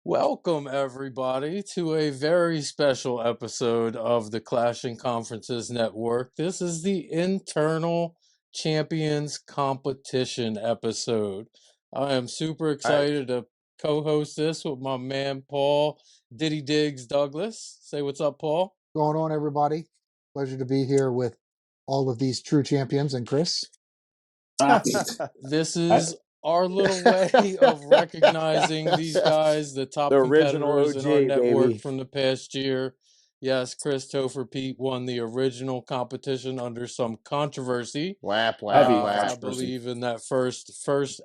Welcome, everybody, to a very special episode of the Clashing Conferences Network. This is the Internal Champions Competition episode. I am super excited to co host this with my man, Paul Diddy Diggs Douglas. Say what's up, Paul. Going on, everybody? Pleasure to be here with all of these true champions and Chris. This is our little way of recognizing these guys, the top competitors in our network from the past year. Yes, Chris Topher Pete won the original competition under some controversy. I believe in that first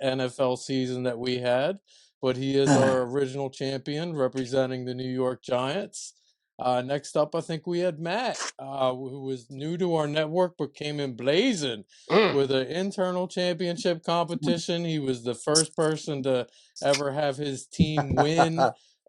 NFL season that we had, but he is our original champion representing the New York Giants. Next up, I think we had Matt, who was new to our network but came in blazing with an internal championship competition. He was the first person to ever have his team win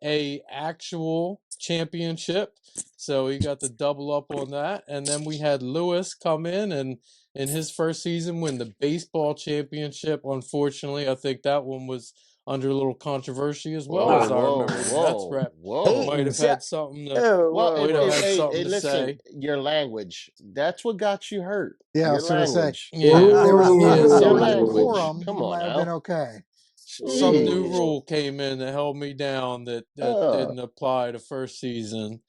a actual championship. So he got to double up on that. And then we had Lewis come in his first season win the baseball championship. Unfortunately, I think that one was under a little controversy as well, as I remember. The Mets rep might have had something to say. Your language. That's what got you hurt. Yeah, I was going to say. Yeah. There was Your a language. quorum. Come you on might have now. been okay. Some new rule came in that held me down that didn't apply to first season.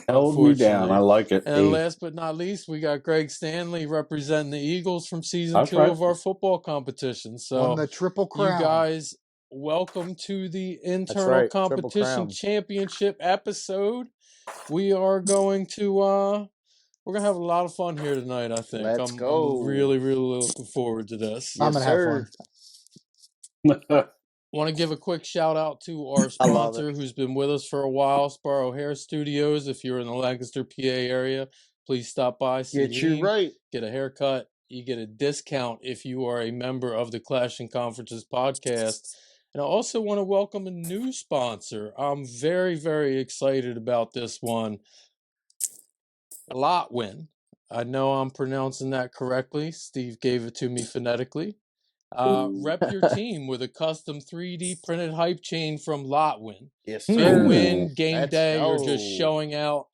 Held me down. I like it. And last but not least, we got Greg Stanley representing the Eagles from season 2 of our football competition. So on the Triple Crown. You guys, welcome to the Internal Competition Championship episode. We are going to we're gonna have a lot of fun here tonight. I think I'm really looking forward to this. I'm gonna have fun. Want to give a quick shout out to our sponsor who's been with us for a while, Sparrow Hair Studios. If you're in the Lancaster, PA area, please stop by. Get a haircut. You get a discount if you are a member of the Clashing Conferences podcast. And I also want to welcome a new sponsor. I'm very, very excited about this one. Lotwin. I know I'm pronouncing that correctly. Steve gave it to me phonetically. Rep your team with a custom 3D printed hype chain from Lotwin. Yes, sir. Big win, game day, or just showing out.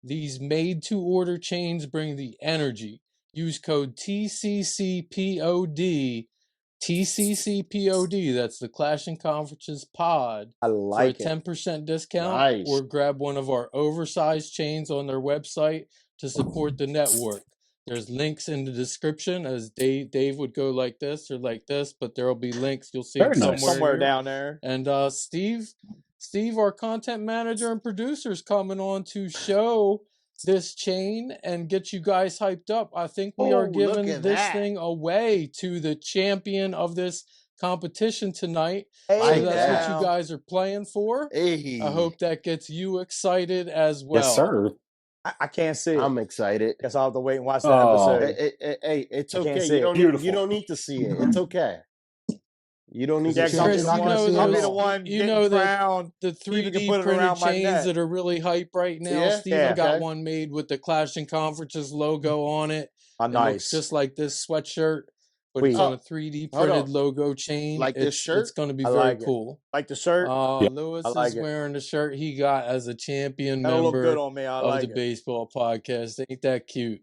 These made-to-order chains bring the energy. Use code TCCPOD. TCCPOD, that's the Clashing Conferences Pod. I like for a 10% discount. Nice. Or grab one of our oversized chains on their website to support the network. There's links in the description, as Dave would go like this or like this, but there will be links. You'll see them somewhere down there. And Steve, our content manager and producer, is coming on to show this chain and get you guys hyped up. I think we are giving this thing away to the champion of this competition tonight. So that's what you guys are playing for. Hey. I hope that gets you excited as well. Yes, sir. I can't see it. I'm excited. Guess I'll have to wait and watch the episode. Hey, it's okay. You don't need to see it. It's okay. You don't need to see Chris, it. I'll be the one the 3D printed chains that are really hype right now. Yeah? Steven got one made with the Clashing Conferences logo on it. Oh, nice. It looks just like this sweatshirt, but it's on a 3D printed logo chain. Like this shirt? It's going to be very cool. Like the shirt? Lewis is wearing the shirt he got as a champion member of the baseball podcast. Ain't that cute?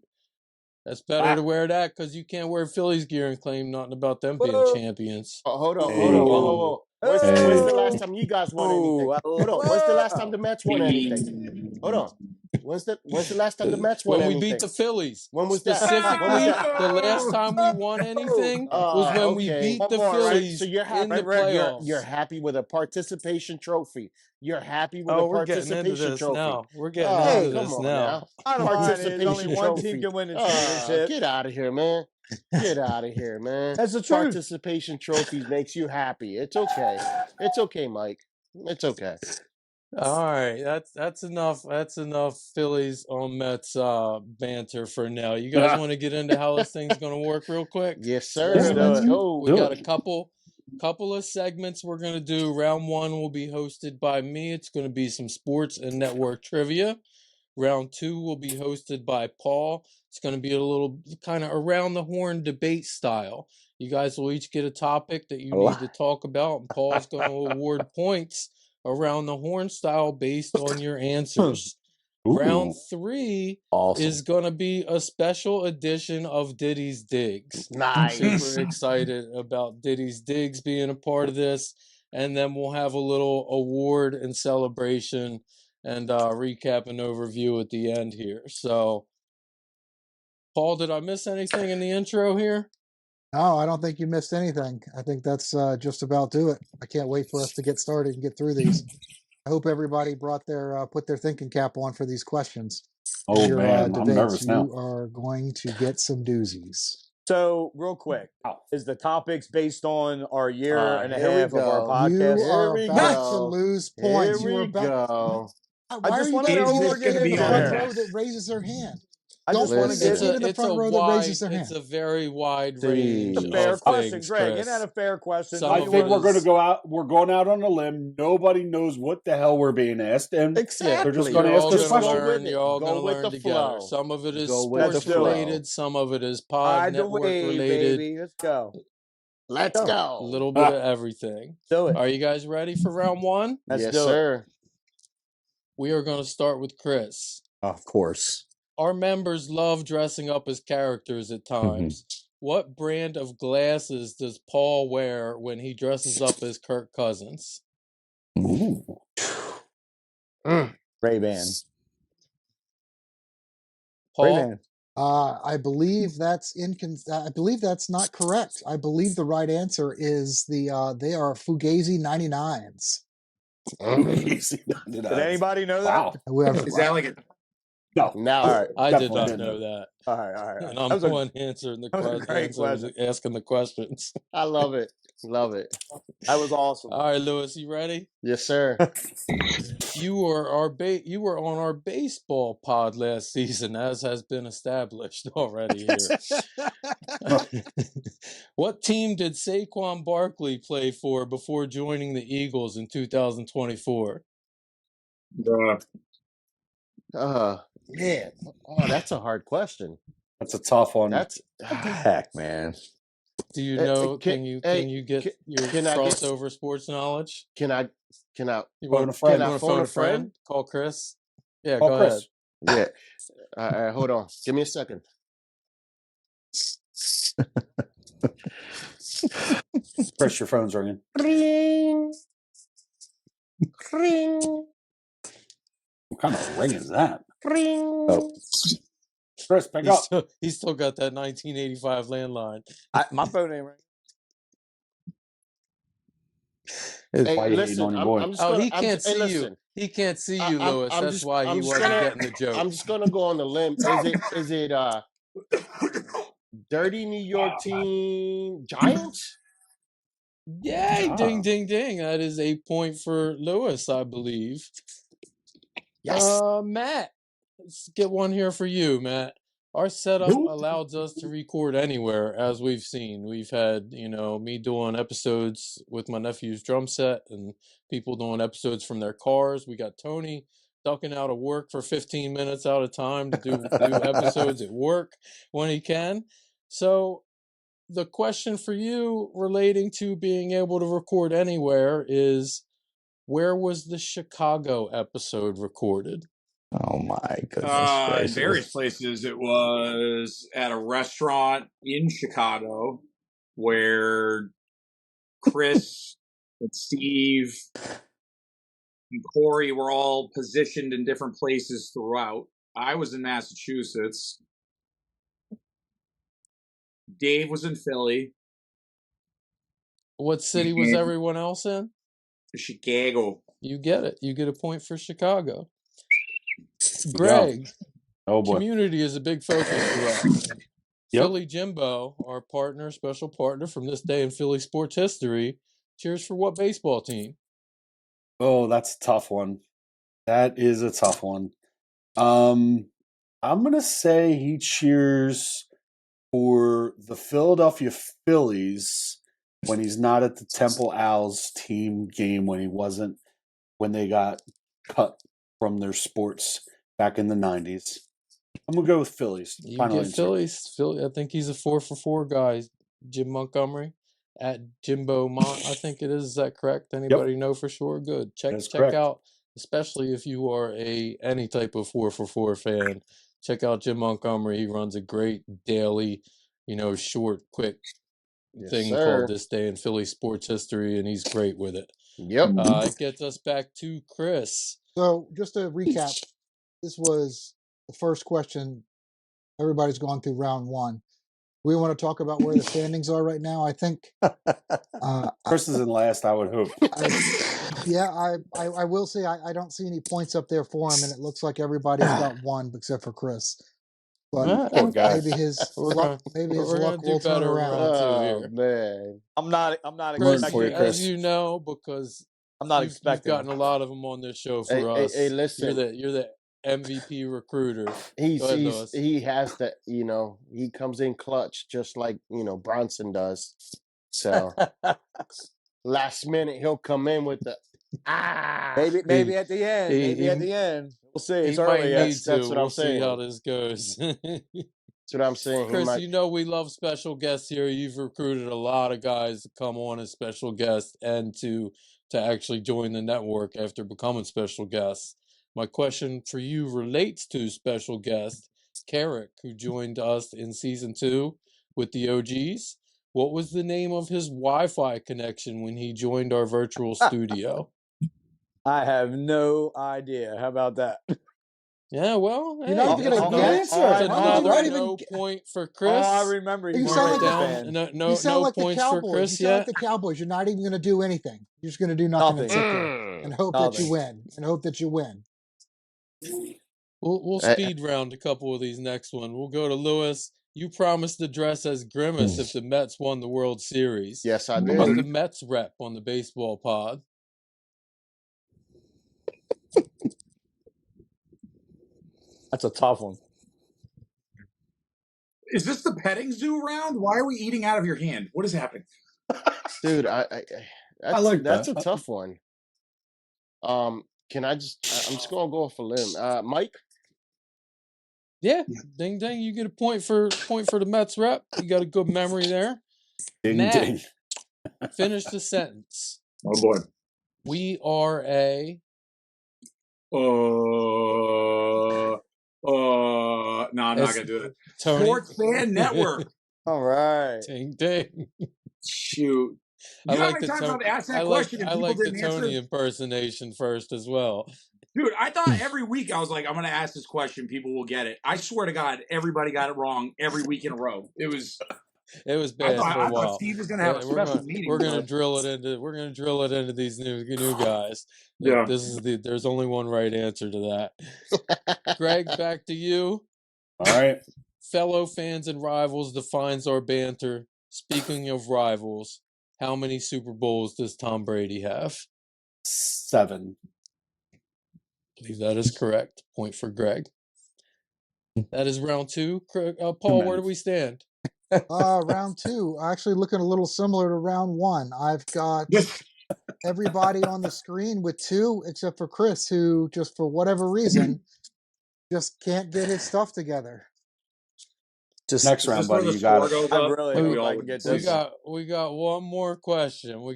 That's better to wear that because you can't wear Phillies gear and claim nothing about them being champions. Hold on. When's the last time you guys won anything? Hold on. When's the last time the Mets won anything? Hold on. When's the last time the Mets won anything? When we beat the Phillies. When was that? Specifically, the last time we won anything was when we beat the Phillies So you're happy, in the playoffs. You're happy with a participation trophy. You're happy with a participation trophy. Now. We're getting into this now. Participation only one team can win the championship. Get out of here, man. Get out of here, man. That's the truth. Participation trophies makes you happy. It's okay. It's okay, Mike. It's okay. All right, that's enough. That's enough Phillies on Mets banter for now. You guys want to get into how this thing's going to work real quick? Yes, sir. Let's go. We got a couple of segments we're going to do. Round 1 will be hosted by me. It's going to be some sports and network trivia. Round 2 will be hosted by Paul. It's going to be a little kind of around the horn debate style. You guys will each get a topic that you need to talk about, and Paul's going to award points around the horn style based on your answers. Ooh. Round 3 is going to be a special edition of Diddy's Digs. Nice. Super excited about Diddy's Digs being a part of this. And then we'll have a little award and celebration and recap and overview at the end here. So, Paul, did I miss anything in the intro here? No, I don't think you missed anything. I think that's just about do it. I can't wait for us to get started and get through these. I hope everybody brought their put their thinking cap on for these questions. Oh Your, man, I'm nervous now. You are going to get some doozies. So, real quick, is the topics based on our year and a half of our podcast? You are about to lose points. Here we go. Why are you getting in the front row that raises their hand? I just want to get in the front row that raises their hand. It's a very wide range. It's a fair question, things, Greg. Chris. Isn't that a fair question? I think we're going to go out. We're going out on a limb. Nobody knows what the hell we're being asked, and exactly. they're just going to ask us questions. You're all going to learn together. Some of it is sports related. Some of it is pod network related. Baby. Let's go. Let's go. A little bit of everything. Do it. Are you guys ready for round 1? Yes, sir. We are going to start with Chris. Of course. Our members love dressing up as characters at times. What brand of glasses does Paul wear when he dresses up as Kirk Cousins? Ooh. Ray-Ban. Paul? Ray-Ban. I believe that's I believe that's not correct. I believe the right answer is they are Fugazi 99s. Did anybody know that? Wow. Is that like a... No. All right. I did not know that. All right. And I'm the one answering the questions, asking the questions. I love it. Love it. That was awesome. All right, Lewis, you ready? Yes, sir. You were on our baseball pod last season, as has been established already here. What team did Saquon Barkley play for before joining the Eagles in 2024? Man. Oh, that's a hard question. That's a tough one. That's heck, man. Do you know? Can you get your crossover sports knowledge? Can I? You want to phone a friend? Call Chris. Yeah, Call go Chris. ahead. Yeah. Hold on. Give me a second. Chris, your phone's ringing. Ring. Ring. What kind of ring is that? Ring. Oh. Chris, pick up. He's still got that 1985 landline. My phone ain't ringing. He can't see you. He can't see you, Lewis. That's why he wasn't getting the joke. I'm just gonna go on the limb. Is it Dirty New York Team Giants? Yay! Ding, ding, ding. That is a point for Lewis, I believe. Yes. Matt, let's get one here for you, Matt. Our setup allows us to record anywhere, as we've seen. We've had, me doing episodes with my nephew's drum set and people doing episodes from their cars. We got Tony ducking out of work for 15 minutes out of time to do episodes at work when he can. So the question for you relating to being able to record anywhere is, where was the Chicago episode recorded? Oh my goodness! In various places. It was at a restaurant in Chicago where Chris and Steve and Corey were all positioned in different places throughout. I was in Massachusetts. Dave was in Philly. What city was everyone else in? Chicago. You get it. You get a point for Chicago. Greg, community is a big focus for us. Yep. Philly Jimbo, our special partner from this day in Philly sports history, cheers for what baseball team? Oh, that's a tough one. That is a tough one. I'm going to say he cheers for the Philadelphia Phillies when he's not at the Temple Owls team game when they got cut from their sports back in the 90s. I'm going to go with Phillies. You get Phillies. Philly, I think he's a 4-for-4 guy. Jim Montgomery. at Jimbo Mont, I think it is. Is that correct? Anybody know for sure? Good. Check correct. out, especially if you are any type of 4for4 fan. Check out Jim Montgomery. He runs a great daily, short, quick thing called This Day in Philly Sports History, and he's great with it. Yep. It gets us back to Chris. So just to recap, this was the first question. Everybody's gone through round one. We want to talk about where the standings are right now. I think Chris is in last, I would hope. I will say I don't see any points up there for him, and it looks like everybody's got one except for Chris. But maybe his luck will turn around. Oh man, I'm not Chris, expecting, as you know, because I'm not you've expecting. gotten a lot of them on this show for us. Hey, listen, you're the MVP recruiter. He has to, he comes in clutch just like Bronson does. So last minute he'll come in with the maybe at the end. Maybe at the end. We'll see. It's early. That's what I'm saying. See how this goes. That's what I'm saying. Chris, we love special guests here. You've recruited a lot of guys to come on as special guests and to actually join the network after becoming special guests. My question for you relates to special guest Carrick, who joined us in season 2 with the OGs. What was the name of his Wi-Fi connection when he joined our virtual studio? I have no idea. How about that? Yeah, well, you're not even going to guess. No point for Chris. Oh, I remember. You sound like a fan. No points for Chris yet. You sound like the Cowboys. You're not even going to do anything. You're just going to do nothing and sit there and hope that you win. And hope that you win. We'll speed round a couple of these next one. We'll go to Lewis. You promised to dress as Grimace if the Mets won the World Series. Yes, I did. Who was the Mets rep on the baseball pod? That's a tough one. Is this the petting zoo round? Why are we eating out of your hand? What is happening? Dude, that's a tough one. Can I I'm just going to go off a limb. Mike? Yeah. Ding, ding. You get a point for the Mets rep. You got a good memory there. Ding, Matt, ding. finish the sentence. Oh, boy. We are a... No, I'm not going to do it. Tony. Sports Fan Network. All right. Ding, ding. Shoot. I like the Tony impersonation first as well. Dude, I thought every week I was like, I'm going to ask this question. People will get it. I swear to God, everybody got it wrong every week in a row. It was bad for a while. I thought Steve was going to have a special meeting. We're going to drill it into these new guys. Yeah. There's only one right answer to that. Greg, back to you. All right. Fellow fans and rivals defines our banter. Speaking of rivals, how many Super Bowls does Tom Brady have? 7. I believe that is correct. Point for Greg. That is round 2. Paul, where do we stand? Round 2, actually looking a little similar to round 1. I've got everybody on the screen with 2, except for Chris, who just for whatever reason just can't get his stuff together. Just next round, buddy. You got it. I really hope I can get this. We got one more question. Then we'll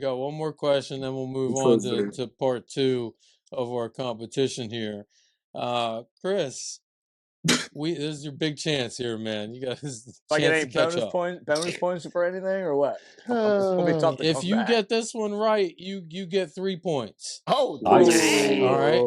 move on to part 2 of our competition here. Chris, this is your big chance here, man. You got this chance to catch up. Bonus points for anything or what? It's gonna be tough to if you get this one right, you get 3 points. Oh, nice. All right.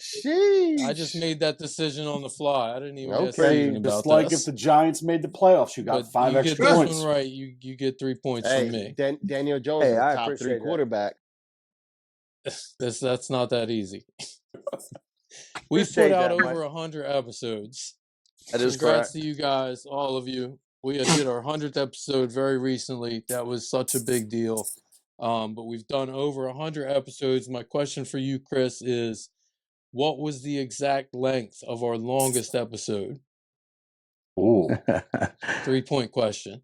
Sheesh. I just made that decision on the fly. I didn't even get thinking about that. Like if the Giants made the playoffs, you got 5 extra points. You get this one right, you get 3 points from me. Daniel Jones is the top 3 quarterback. That's not that easy. We've put out over 100 episodes. That is Congrats to you guys, all of you. We did our 100th episode very recently. That was such a big deal. But we've done over 100 episodes. My question for you, Chris, is what was the exact length of our longest episode? Ooh. 3-point question.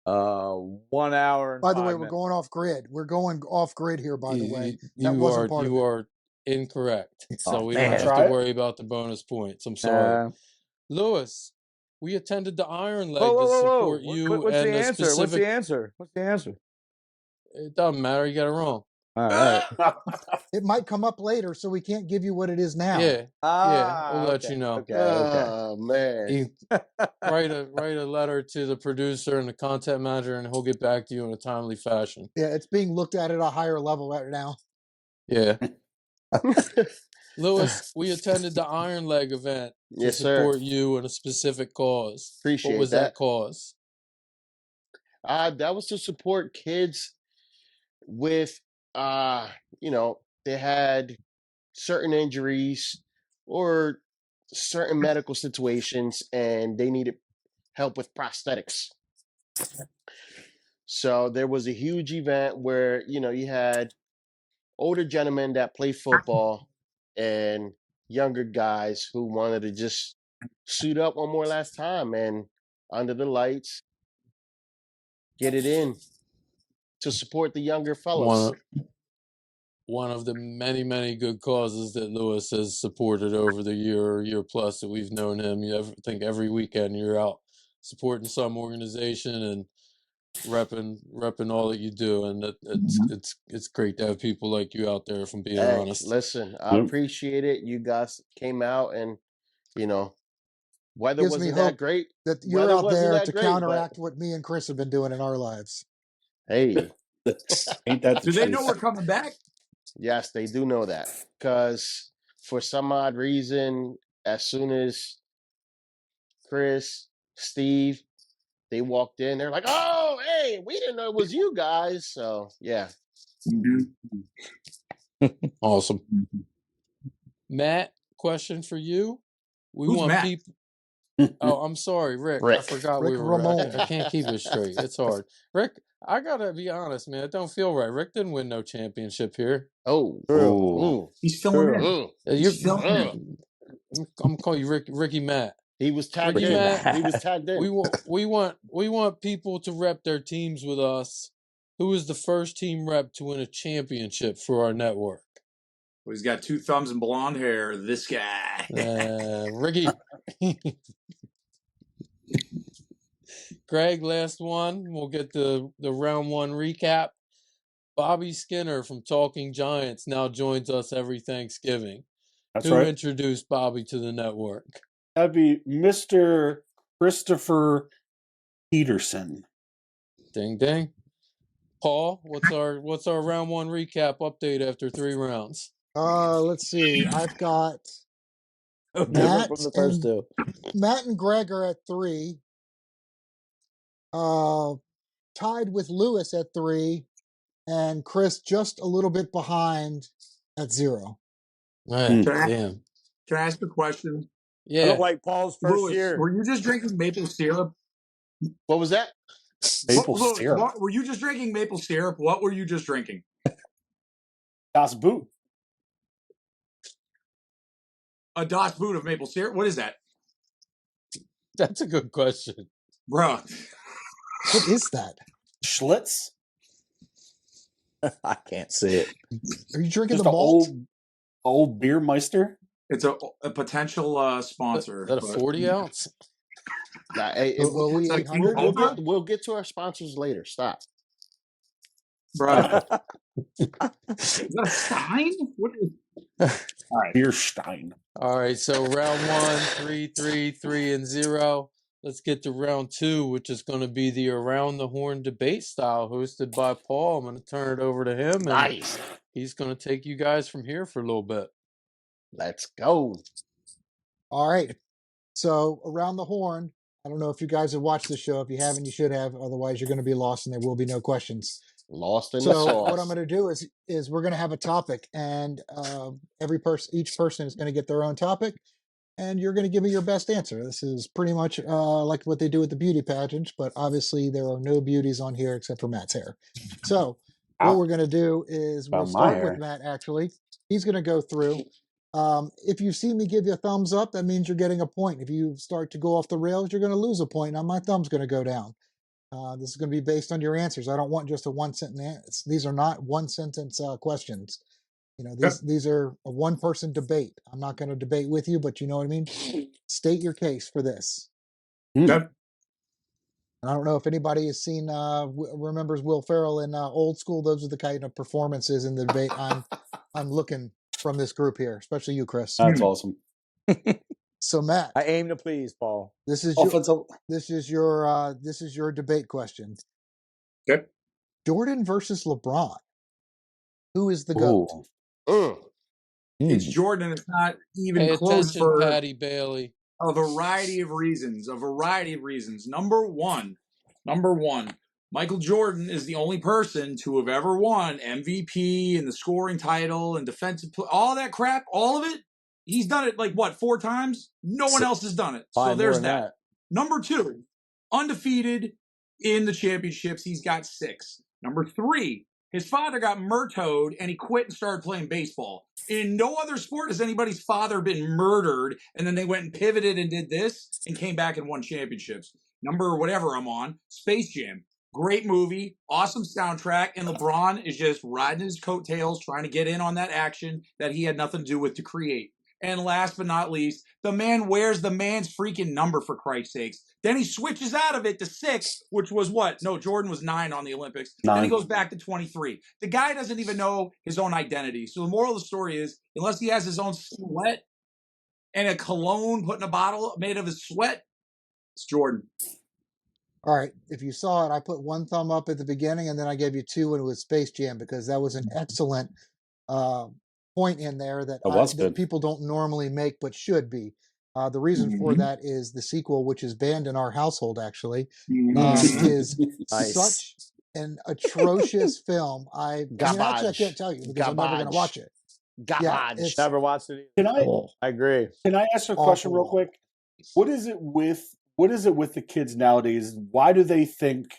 1 hour. By the way, we're going off grid. We're going off grid here, by the way. You are incorrect. So we don't have to worry about the bonus points. I'm sorry. Lewis, we attended the Iron Leg to support you. What's and the answer? Specific... What's the answer? It doesn't matter. You got it wrong. All right. It might come up later, so we can't give you what it is now. Yeah. We'll let you know. Okay. Oh man. Write a letter to the producer and the content manager, and he'll get back to you in a timely fashion. Yeah, it's being looked at a higher level right now. Yeah. Lewis, we attended the Iron Leg event to support you in a specific cause. Appreciate what was that cause? That was to support kids with, they had certain injuries or certain medical situations, and they needed help with prosthetics. So there was a huge event where, you had older gentlemen that play football and younger guys who wanted to just suit up one more last time and under the lights get it in to support the younger fellows. One of the many, many good causes that Lewis has supported over the year plus that we've known him. I think every weekend you're out supporting some organization and repping all that you do, and it's great to have people like you out there. If I'm being honest, listen, I appreciate it. You guys came out, and weather Gives wasn't me hope that great. that you're out there to counteract what me and Chris have been doing in our lives. Hey, ain't that the Do they truth? know we're coming back? Yes, they do know that, because for some odd reason, as soon as Chris, Steve, they walked in, they're like, "Oh, hey, we didn't know it was you guys." So yeah. Awesome. Matt, question for you. Who's want Matt? people. Oh, I'm sorry, Rick. I forgot Rick we were. I can't keep it straight. It's hard. Rick, I gotta be honest, man. It don't feel right. Rick didn't win no championship here. Oh, he's filling in. You're filling in. I'm gonna call you Ricky Matt. He was tagged Ricky in. Matt. He was tagged in. We want people to rep their teams with us. Who is the first team rep to win a championship for our network? Well, he's got 2 thumbs and blonde hair. This guy. Ricky. Greg, last one. We'll get the round 1 recap. Bobby Skinner from Talking Giants now joins us every Thanksgiving. That's Who right. introduced Bobby to the network? That'd be Mr. Christopher Peterson. Ding ding. Paul, what's our round 1 recap update after 3 rounds? Let's see. I've got Different from the first 2. Matt and Greg are at 3. Tied with Lewis at 3, and Chris just a little bit behind at 0. Damn. Can I ask a question? Yeah. I look like Paul's first Lewis, year. Were you just drinking maple syrup? What was that? Maple syrup. Were you just drinking maple syrup? What were you just drinking? Das Boot. A Das Boot of maple syrup? What is that? That's a good question. Bro. What is that? Schlitz? I can't see it. Are you drinking Just the malt? Old beer meister? It's a potential sponsor. Is that a 40 ounce? Nah, we'll get to our sponsors later. Stop. Bro. Is that a Stein? What is... All right. Beer Stein. All right, so round 1, 3-3-3-0. Let's get to round 2, which is going to be the Around the Horn debate style hosted by Paul. I'm going to turn it over to him. Nice. He's going to take you guys from here for a little bit. Let's go. All right. So Around the Horn, I don't know if you guys have watched the show. If you haven't, you should have. Otherwise, you're going to be lost and there will be no questions. Lost in the sauce. So what I'm going to do is we're going to have a topic, and each person is going to get their own topic, and you're going to give me your best answer. This is pretty much like what they do with the beauty pageants, but obviously there are no beauties on here except for Matt's hair. So what we're going to do is we'll start with Matt, actually. He's going to go through. If you see me give you a thumbs up, that means you're getting a point. If you start to go off the rails, you're going to lose a point. Now my thumb's going to go down. This is going to be based on your answers. I don't want just a 1-sentence answer. These are not 1-sentence questions. These are a 1-person debate. I'm not going to debate with you, but you know what I mean? State your case for this. Yep. And I don't know if anybody has seen remembers Will Ferrell in Old School. Those are the kind of performances in the debate I'm looking from this group here, especially you, Chris. That's awesome. So Matt, I aim to please, Paul. This is your debate question. Okay. Jordan versus LeBron. Who is the GOAT? It's Jordan. It's not even Pay close attention, for Patty Bailey. a variety of reasons. Number one, Michael Jordan is the only person to have ever won MVP and the scoring title and defensive, all that crap, all of it. He's done it like what, 4 times? No one else has done it. So there's that. Number 2, undefeated in the championships. He's got 6. Number 3, his father got murdered and he quit and started playing baseball. In no other sport has anybody's father been murdered and then they went and pivoted and did this and came back and won championships. Number whatever I'm on, Space Jam. Great movie, awesome soundtrack, and LeBron is just riding his coattails trying to get in on that action that he had nothing to do with to create. And last but not least, the man wears the man's freaking number, for Christ's sakes. Then he switches out of it to 6, which was what? No, Jordan was 9 on the Olympics. 9. Then he goes back to 23. The guy doesn't even know his own identity. So the moral of the story is, unless he has his own sweat and a cologne put in a bottle made of his sweat, it's Jordan. All right. If you saw it, I put 1 thumb up at the beginning, and then I gave you 2 when it was Space Jam, because that was an excellent point in there that people don't normally make but should be. The reason for that is the sequel, which is banned in our household, actually, is such an atrocious film. I can't tell you because I'm never going to watch it. Never watched it. I agree. Can I ask a question real quick? What is it with the kids nowadays? Why do they think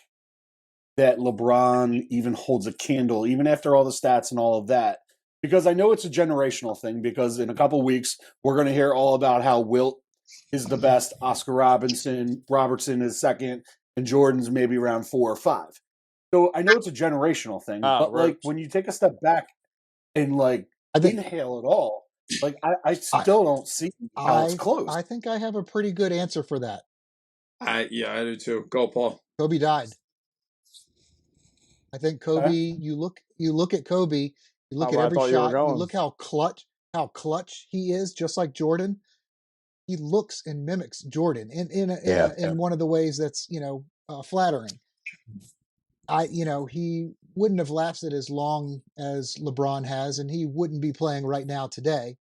that LeBron even holds a candle, even after all the stats and all of that? Because I know it's a generational thing, because in a couple of weeks, we're going to hear all about how Wilt is the best, Oscar Robertson is second, and Jordan's maybe around 4 or 5. So I know it's a generational thing, but like when you take a step back and like inhale it all, like I still don't see how it's close. I think I have a pretty good answer for that. I do too. Go, Paul. Kobe died. I think Kobe. You look at Kobe. You look at every shot. You look how clutch he is, just like Jordan. He looks and mimics Jordan in one of the ways that's flattering. He wouldn't have lasted as long as LeBron has, and he wouldn't be playing right now today.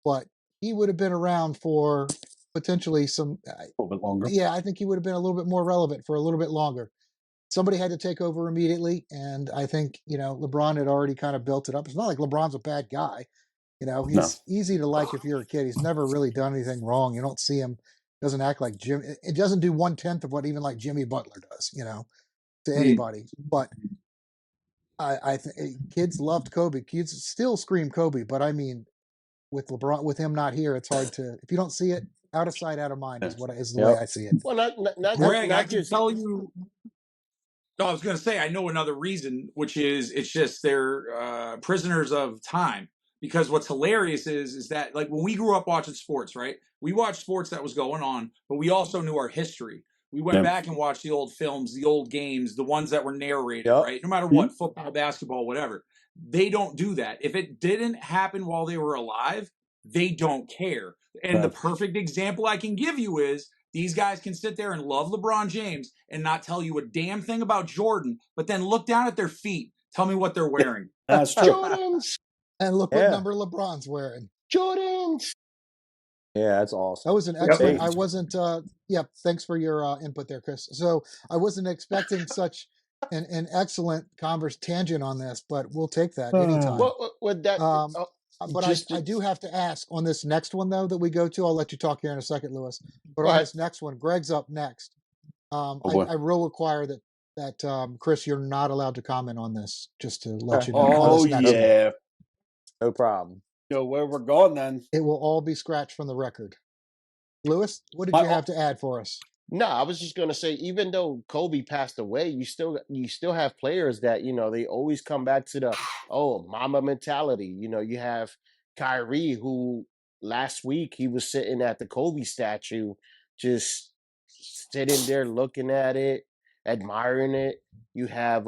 But he would have been around for potentially a little bit longer. Yeah, I think he would have been a little bit more relevant for a little bit longer. Somebody had to take over immediately, and I think LeBron had already kind of built it up. It's not like LeBron's a bad guy. He's easy to like if you're a kid. He's never really done anything wrong. You don't see him. Doesn't act like Jim. It doesn't do 1/10 of what even like Jimmy Butler does. To anybody. But I think kids loved Kobe. Kids still scream Kobe. But I mean, with LeBron, with him not here, it's hard to. If you don't see it, out of sight, out of mind is the way I see it. Well, Greg, I can tell you. No, I was going to say, I know another reason, which is it's just they're prisoners of time. Because what's hilarious is that, like, when we grew up watching sports, right? We watched sports that was going on, but we also knew our history. We went back and watched the old films, the old games, the ones that were narrated, right? No matter what, football, basketball, whatever. They don't do that. If it didn't happen while they were alive, they don't care. And the perfect example I can give you is these guys can sit there and love LeBron James and not tell you a damn thing about Jordan, but then look down at their feet. Tell me what they're wearing. That's true. Jordans. And look what number LeBron's wearing. Jordans. Yeah, that's awesome. That was an excellent. I wasn't. Thanks for your input there, Chris. So I wasn't expecting such an excellent tangent on this, but we'll take that anytime. But I do have to ask on this next one though that we go to. I'll let you talk here in a second, Lewis. But on this next one, Greg's up next. I will require that Chris, you're not allowed to comment on this. Just to let you know. Oh yeah. No problem. So where we're going then? It will all be scratched from the record. Lewis, what did you have to add for us? No, I was just going to say, even though Kobe passed away, you still have players that they always come back to the mama mentality. You have Kyrie, who last week he was sitting at the Kobe statue, just sitting there looking at it, admiring it. You have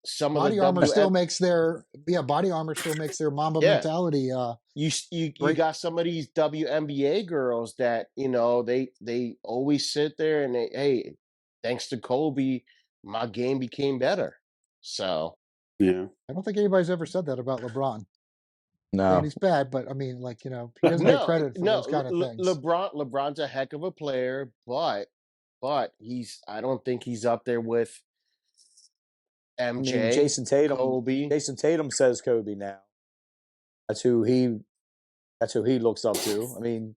some body of the armor still makes their body armor still makes their Mamba mentality. You got some of these WNBA girls that they always sit there and hey, thanks to Kobe, my game became better. So yeah, I don't think anybody's ever said that about LeBron. No, and he's bad, but I mean, like, he doesn't get credit for those kind of things. LeBron's a heck of a player, but I don't think he's up there with MJ. I mean, Jason Tatum. Kobe. Jason Tatum says Kobe now. That's who he looks up to. I mean,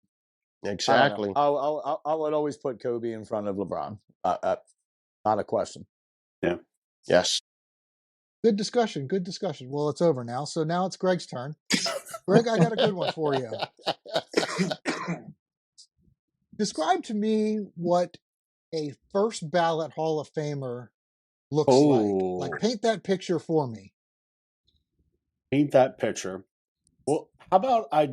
exactly. I would always put Kobe in front of LeBron. Not a question. Yeah. Yes. Good discussion. Well, it's over now. So now it's Greg's turn. Greg, I got a good one for you. Describe to me what a first ballot Hall of Famer looks like. Like, paint that picture for me. Paint that picture. Well, how about I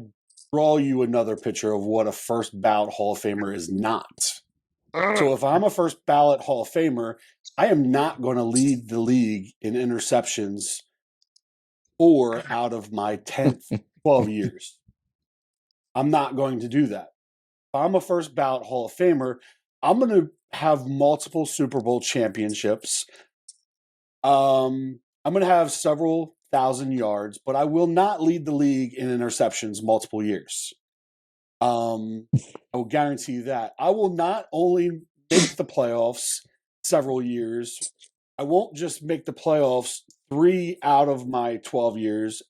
draw you another picture of what a first ballot Hall of Famer is not? So if I'm a first ballot Hall of Famer, I am not going to lead the league in interceptions 4 out of my 12 years. I'm not going to do that. If I'm a first ballot Hall of Famer, I'm going to have multiple Super Bowl championships. I'm going to have several thousand yards, but I will not lead the league in interceptions multiple years. I will guarantee you that. I will not only make the playoffs several years, I won't just make the playoffs 3 out of my 12 years.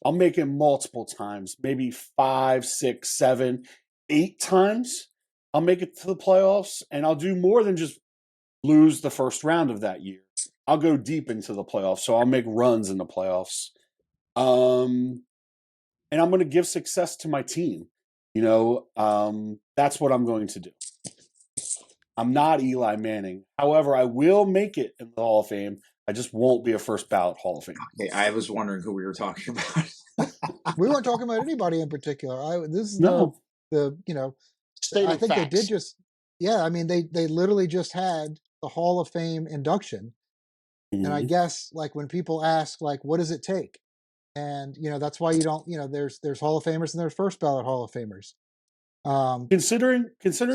I'll make it multiple times, maybe 5, 6, 7, 8 times. I'll make it to the playoffs, and I'll do more than just lose the first round of that year. I'll go deep into the playoffs, so I'll make runs in the playoffs. And I'm going to give success to my team. That's what I'm going to do. I'm not Eli Manning. However, I will make it in the Hall of Fame. I just won't be a first ballot Hall of Fame. Okay, I was wondering who we were talking about. We weren't talking about anybody in particular. Stating I think facts. they did just, I mean, they literally just had the Hall of Fame induction. Mm-hmm. And I guess, like, when people ask, like, what does it take? And, that's why you don't, there's Hall of Famers and there's first ballot Hall of Famers. Considering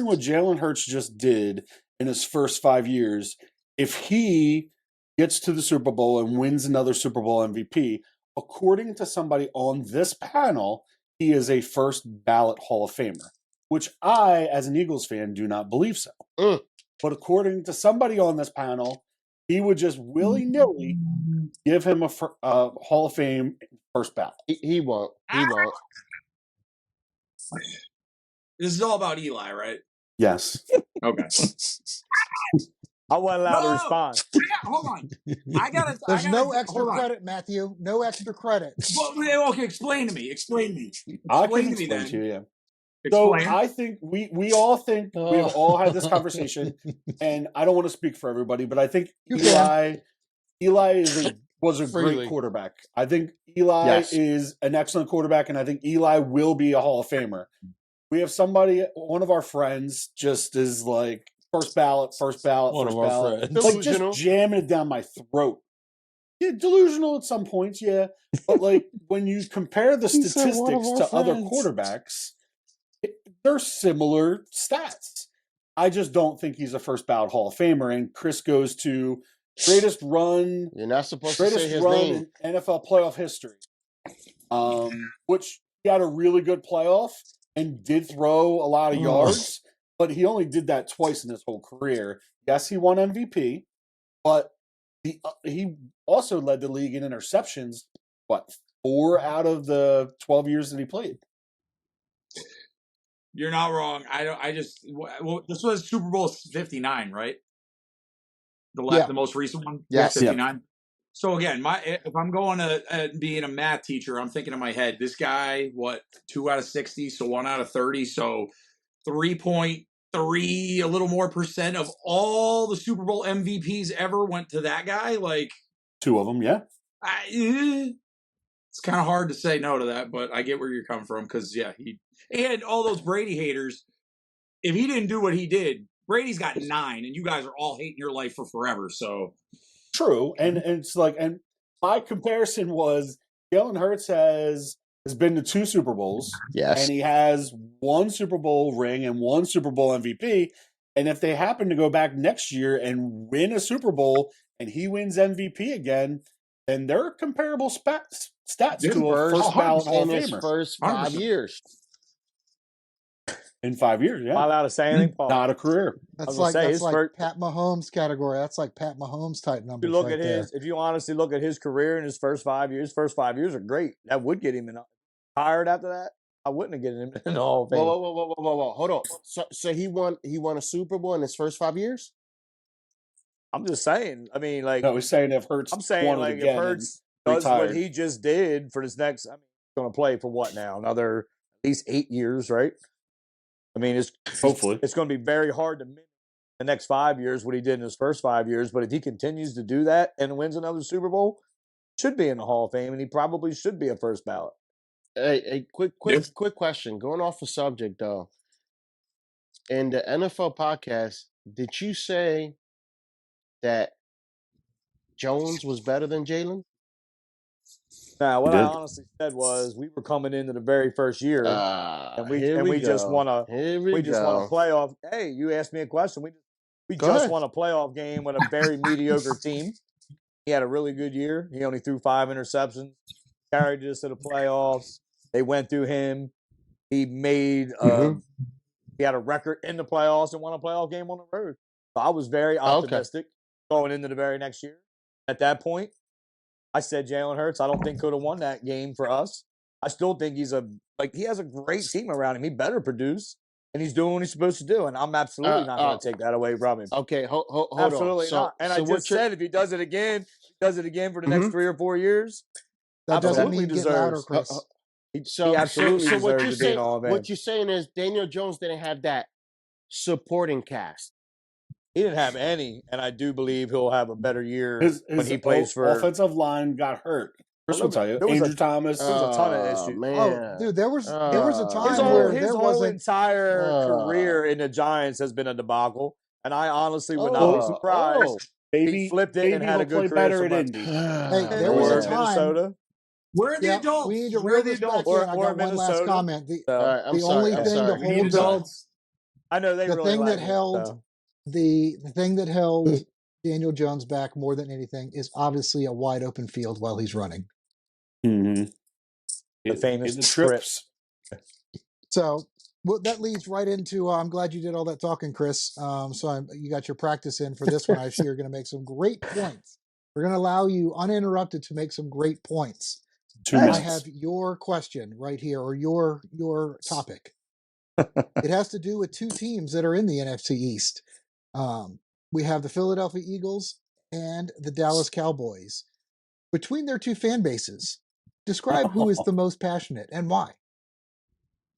what Jalen Hurts just did in his first 5 years, if he gets to the Super Bowl and wins another Super Bowl MVP, according to somebody on this panel, he is a first ballot Hall of Famer, which I, as an Eagles fan, do not believe so. But according to somebody on this panel, he would just willy-nilly give him a Hall of Fame first ballot. He won't. He won't. This is all about Eli, right? Yes. Okay. I wasn't allowed to respond. Hold on. There's no extra credit, Matthew. No extra credit. Well, okay, explain to me. Explain to me. I can explain to you, yeah. So I think we all think we have all had this conversation, and I don't want to speak for everybody, but I think Eli was a great quarterback. I think Eli is an excellent quarterback, and I think Eli will be a Hall of Famer. We have one of our friends, just is like first ballot, first ballot. Like, just jamming it down my throat. Yeah, delusional at some points, yeah. But like when you compare the statistics to other quarterbacks, they're similar stats. I just don't think he's a first ballot Hall of Famer. And Chris goes to greatest run. You're not supposed to say his name. In NFL playoff history. Which he had a really good playoff and did throw a lot of yards, but he only did that twice in his whole career. Yes, he won MVP, but he also led the league in interceptions, 4 out of the 12 years that he played. You're not wrong. This was Super Bowl 59, right? The most recent one? Yes. 59. Yeah. So again, if I'm going to being a math teacher, I'm thinking in my head, this guy, 2 out of 60, so 1 out of 30, so 3.3, a little more % of all the Super Bowl MVPs ever went to that guy. Like 2 of them, yeah. It's kind of hard to say no to that, but I get where you're coming from because he and all those Brady haters. If he didn't do what he did, Brady's got 9, and you guys are all hating your life for forever. So true, and it's like, and my comparison was Jalen Hurts has been to 2 Super Bowls, Yes, and he has 1 Super Bowl ring and 1 Super Bowl MVP. And if they happen to go back next year and win a Super Bowl, and he wins MVP again, then they're comparable stats to a first ballot Hall of in his Famer first 5 years. in 5 years. Yeah, Am I allowed to say anything, Paul? not a career. That's like Pat Mahomes category. That's like Pat Mahomes type numbers. If you look right at his, if you honestly look at his career in his first 5 years, first 5 years are great. That would get him in. Tired after that, I wouldn't have gotten him in the Hall of Fame. Whoa! Hold on. So he won a Super Bowl in his first 5 years. I'm just saying. I mean, like, No, he's saying if Hurts, I'm saying like if Hurts does what he just did for this next, I mean, he's going to play for what now? Another at least 8 years, right? I mean, hopefully it's going to be very hard to miss the next 5 years what he did in his first 5 years. But if he continues to do that and wins another Super Bowl, should be in the Hall of Fame, and he probably should be a first ballot. Hey, quick question. Going off the subject though, in the NFL podcast, did you say that Jones was better than Jalen? Now, what I honestly said was we were coming into the very first year, and we just want a playoff. Hey, you asked me a question. We just won a playoff game with a very mediocre team. He had a really good year. He only threw 5 interceptions, carried us to the playoffs. They went through him. He made he had a record in the playoffs and won a playoff game on the road. So I was very optimistic going into the very next year. At that point, I said Jalen Hurts, I don't think could have won that game for us. I still think he has a great team around him. He better produce, and he's doing what he's supposed to do. And I'm absolutely not going to take that away from him. Okay, hold absolutely on. Not. And I just said if he does it again for the next 3 or 4 years, that doesn't mean get louder, Chris. He absolutely deserves to be an All-American. What you're saying is Daniel Jones didn't have that supporting cast. He didn't have any, and I do believe he'll have a better year when he plays for. Offensive line got hurt. Chris will tell you. Andrew Thomas. There was a ton of issues. Man. Oh, dude, there was a time where his whole entire career in the Giants has been a debacle, and I honestly would not be surprised. He flipped it and had a good career better at Indy. Hey, there was a time. Minnesota. We're in the adults. We need to reel this back in. I got one last comment. The only thing to hold I know they the really thing like that held the thing that held Daniel Jones back more than anything is obviously a wide open field while he's running. Mm-hmm. The famous trips. So that leads right into. I'm glad you did all that talking, Chris. You got your practice in for this one. I see you're going to make some great points. We're going to allow you uninterrupted to make some great points. 2 minutes. I have your question right here, or your topic. It has to do with 2 teams that are in the NFC East. We have the Philadelphia Eagles and the Dallas Cowboys. Between their 2 fan bases, describe who is the most passionate and why.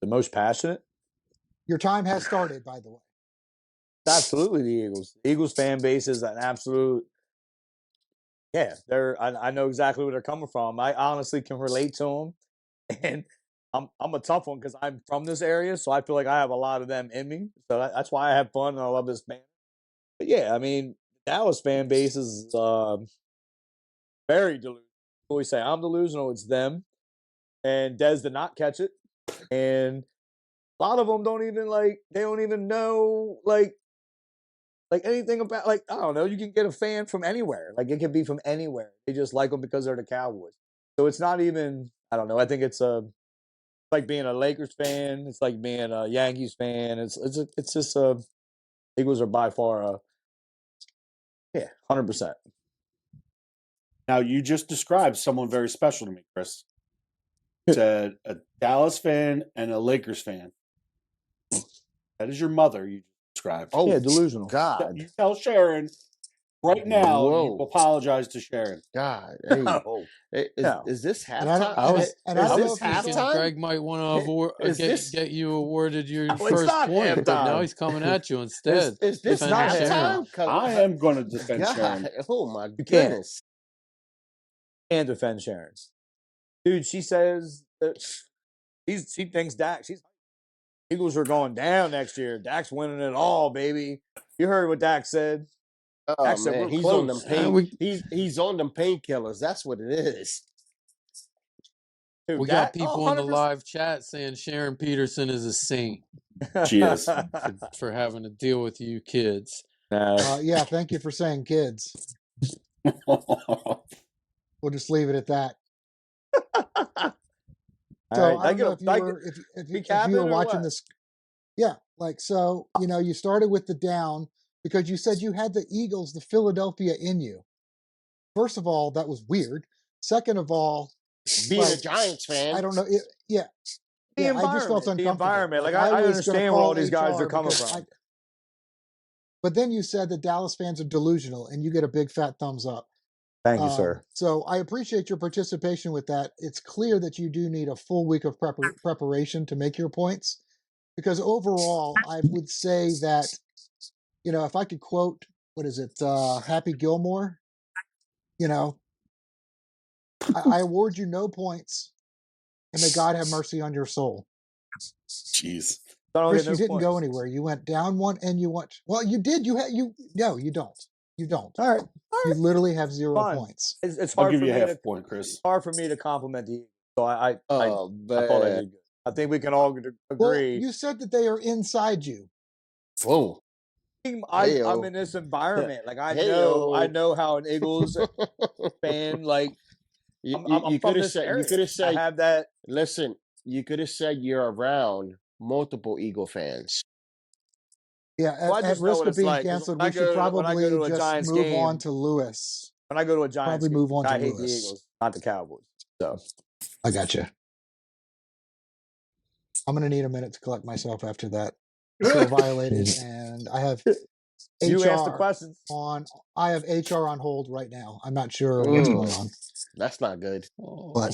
The most passionate? Your time has started, by the way. Absolutely the Eagles. The Eagles fan base is an absolute... Yeah, I know exactly where they're coming from. I honestly can relate to them. And I'm a tough one because I'm from this area, so I feel like I have a lot of them in me. So that's why I have fun and I love this band. But yeah, I mean, Dallas fan base is very delusional. I always say I'm delusional, it's them. And Dez did not catch it. And a lot of them don't even know anything about, I don't know, you can get a fan from anywhere. It can be from anywhere. They just like them because they're the Cowboys. So it's not even, I don't know, I think it's like being a Lakers fan. It's like being a Yankees fan. It's just Eagles are by far 100%. Now you just described someone very special to me, Chris. It's a Dallas fan and a Lakers fan. That is your mother. You described. Oh yeah, delusional. God, you tell Sharon right now. You apologize to Sharon. God, hey, is this halftime? Is this halftime? Greg might want to get you awarded your first point, but now he's coming at you instead. Is this not halftime? I am going to defend Sharon. Oh my goodness! And defend Sharon, dude. She says that she thinks Dak. Eagles are going down next year. Dak's winning it all, baby. You heard what Dak said. Oh Dak said, man, we're he's close. on them he's on them painkillers. That's what it is. We got people in the live chat saying Sharon Peterson is a saint. She is. for having to deal with you kids. Yeah, thank you for saying kids. We'll just leave it at that. So I don't know if you were watching this. Yeah, so you started with the down because you said you had the Eagles, the Philadelphia in you. First of all, that was weird. Second of all, being a Giants fan, I don't know. I just felt uncomfortable. The environment, I understand where all these guys are coming from. But then you said that Dallas fans are delusional, and you get a big fat thumbs up. Thank you, sir. So I appreciate your participation with that. It's clear that you do need a full week of preparation to make your points, because overall, I would say that, if I could quote, what is it, Happy Gilmore, I award you no points, and may God have mercy on your soul. Jeez. Chris, you didn't go anywhere. You went down one, and you went. Well, you did. No, you don't. You don't. All right. You literally have 0 points. It's hard I'll give for you a me half point, Chris. It's hard for me to compliment the Eagles. So I thought I did good. I think we can all agree. Well, you said that they are inside you. Whoa. I'm in this environment. I know how an Eagles fan you could have said I have that. Listen, you could have said you're around multiple Eagle fans. Yeah, at risk of being canceled, we should probably just move on to Lewis. When I go to a Giants game, move on to I hate Lewis. the Eagles, not the Cowboys. So I got you. I'm going to need a minute to collect myself after that. I feel violated, and I have you HR asked the questions. I have HR on hold right now. I'm not sure what's going on. That's not good. But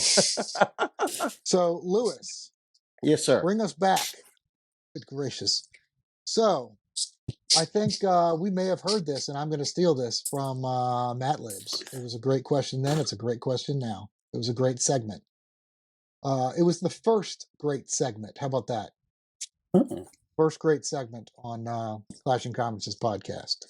so Lewis, yes, sir. Bring us back. Good gracious. So I think we may have heard this, and I'm going to steal this from Matt Libs. It was a great question then. It's a great question now. It was a great segment. It was the first great segment. How about that? First great segment on Clashing Conferences podcast.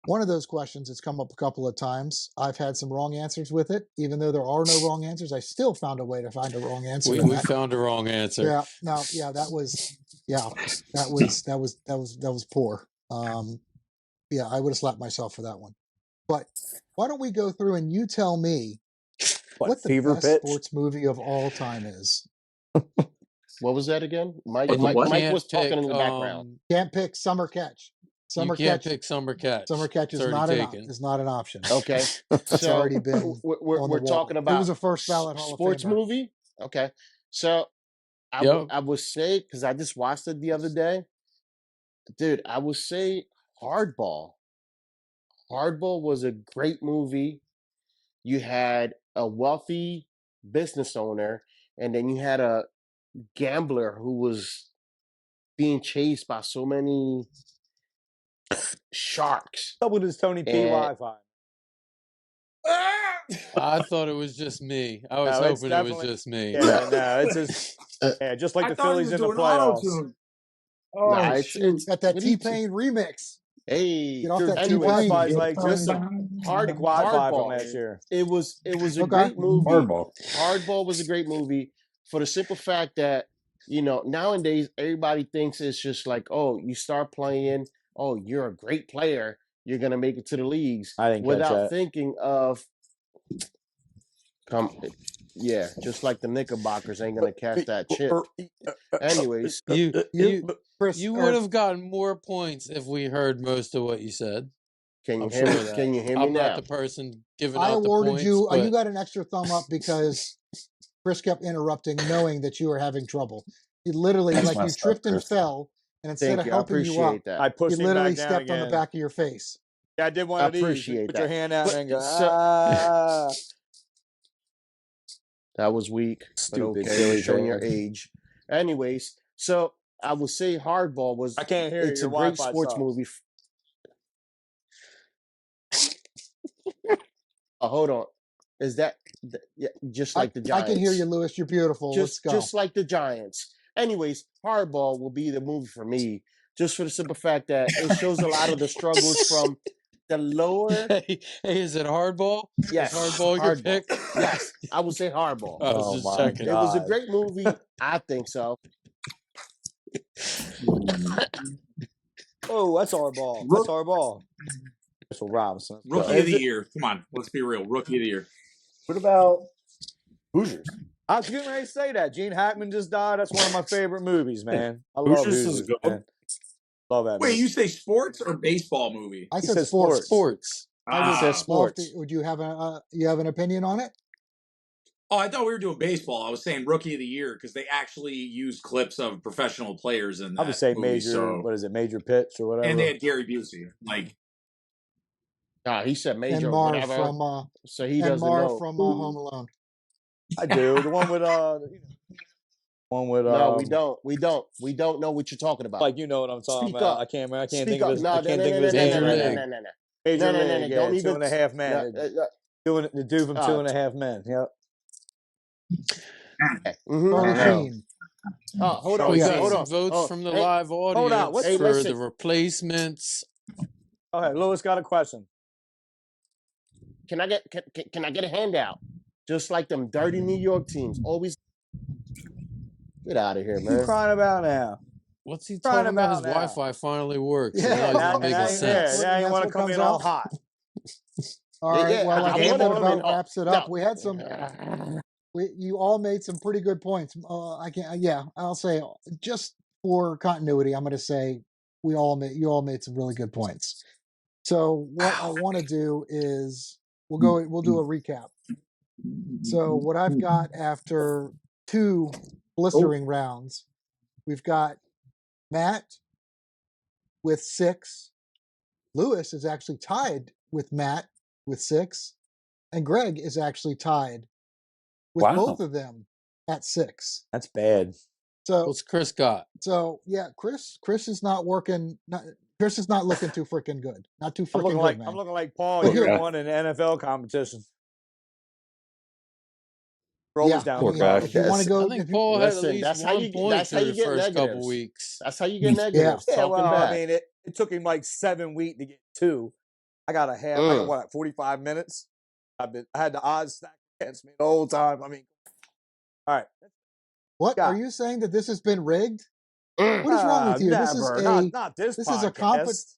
One of those questions has come up a couple of times. I've had some wrong answers with it. Even though there are no wrong answers, I still found a way to find a wrong answer. We found a wrong answer. Yeah, no, yeah, that was poor. Yeah, I would have slapped myself for that one. But why don't we go through and you tell me what the best sports movie of all time is? What was that again? Mike was talking in the background. Can't pick Summer Catch. You can't pick Summer Catch. Summer Catch is not an option. Okay, it's already been. We're talking about. It was a first ballot Hall sports of Famer. movie. Okay, so I would say, because I just watched it the other day, dude. I would say Hardball. Hardball was a great movie. You had a wealthy business owner, and then you had a gambler who was being chased by so many sharks. What with his Tony P. Wi-Fi? I thought it was just me. I was hoping it was just me. Yeah, no, it's just like the Phillies in the playoffs. It's got that T-Pain remix. Hey, get off that T-Pain. Wi-Fi from last year. It was a great movie. Hardball was a great movie for the simple fact that, nowadays everybody thinks it's just like, oh, you start playing, oh, you're a great player, you're gonna make it to the leagues. I didn't without thinking of, just like the Knickerbockers ain't gonna catch that chip. Anyways, you would have gotten more points if we heard most of what you said. Can you hear me I'm now? not the person giving I out the awarded points. you. You got an extra thumb up because Chris kept interrupting, knowing that you were having trouble. He literally, you tripped and fell, and instead of helping you up, that. I pushed he literally stepped on the back of your face. Yeah, I did one of these. Appreciate Put your hand out and go. That was weak. Stupid, silly, showing your age. Anyways, so I would say Hardball was. I can't hear it's you. a great sports movie. Hold on. Is that just like the Giants? I can hear you, Lewis. You're beautiful. Let's go. Just like the Giants. Anyways, Hardball will be the movie for me, just for the simple fact that it shows a lot of the struggles from the lower. Hey, is it Hardball? Yes, Is Hardball your pick? Yes, I would say Hardball. I was just checking. It was a great movie. I think so. Oh, that's Hardball. That's Hardball. Mitchell Robinson. Rookie of the year. Come on, let's be real. Rookie of the year. What about Hoosiers? I was getting ready to say that. Gene Hackman just died. That's one of my favorite movies, man. I love Hoosiers Hoosiers, is good. man. Love that Wait, movie. you say sports or baseball movie? I He said said sports. Sports. I said would sports. Would you have an opinion on it? Oh, I thought we were doing baseball. I was saying rookie of the year because they actually used clips of professional players in that I would say movie, major. What is it? Major pitch or whatever. And they had Gary Busey. Like, he said major. And Marv whatever. from So he doesn't know. from Home Alone. I do. The one with No, we don't. We don't know what you're talking about. Like, you know what I'm talking Speak about. up. I can't Speak think of up. his. No, I can't think of his Major name. League. Major No, League. don't Yeah, even. 2.5 Men. The dude from 2.5 Men. Yep. Charlie Sheen. Hold on. We got Hold some on. votes from the Hey, live audience What's- for listen. the replacements. Okay, Lewis got a question. Can I get a handout? Just like them dirty New York teams. Always get out of here, What you man. crying about now? What's he Crying talking about? His about now. Wi-Fi finally works. Yeah, So now he's not now making you- sense. Now you That's want to what come comes in all out. hot. All right. Yeah, well, I I think want that him about in. wraps it up. No. We had some. You all made some pretty good points. I can't. Yeah, I'll say just for continuity, I'm going to say you all made some really good points. So what I want to do is we'll do a recap. So what I've got after 2 blistering rounds, we've got Matt with 6. Lewis is actually tied with Matt with 6, and Greg is actually tied with both of them at 6. That's bad. So What's Chris got? So yeah, Chris is not working. Chris is not looking too freaking good. Not too freaking good, man. I'm looking like Paul. But You're here- one in the NFL competition. We're always down I to mean, five. if you want to go, I think Paul had at Listen, least that's how 1 you- point that's how through you the get first couple negatives. weeks. That's how you get negatives. Yeah, Talking well, back. I mean, it took him like 7 weeks to get 2. I got a half. I got what, 45 minutes. I had the odds stacked against me the whole time. I mean, all right. what Yeah. are you saying that this has been rigged? What is wrong with you? Never. This is a not this. this is a podcast. This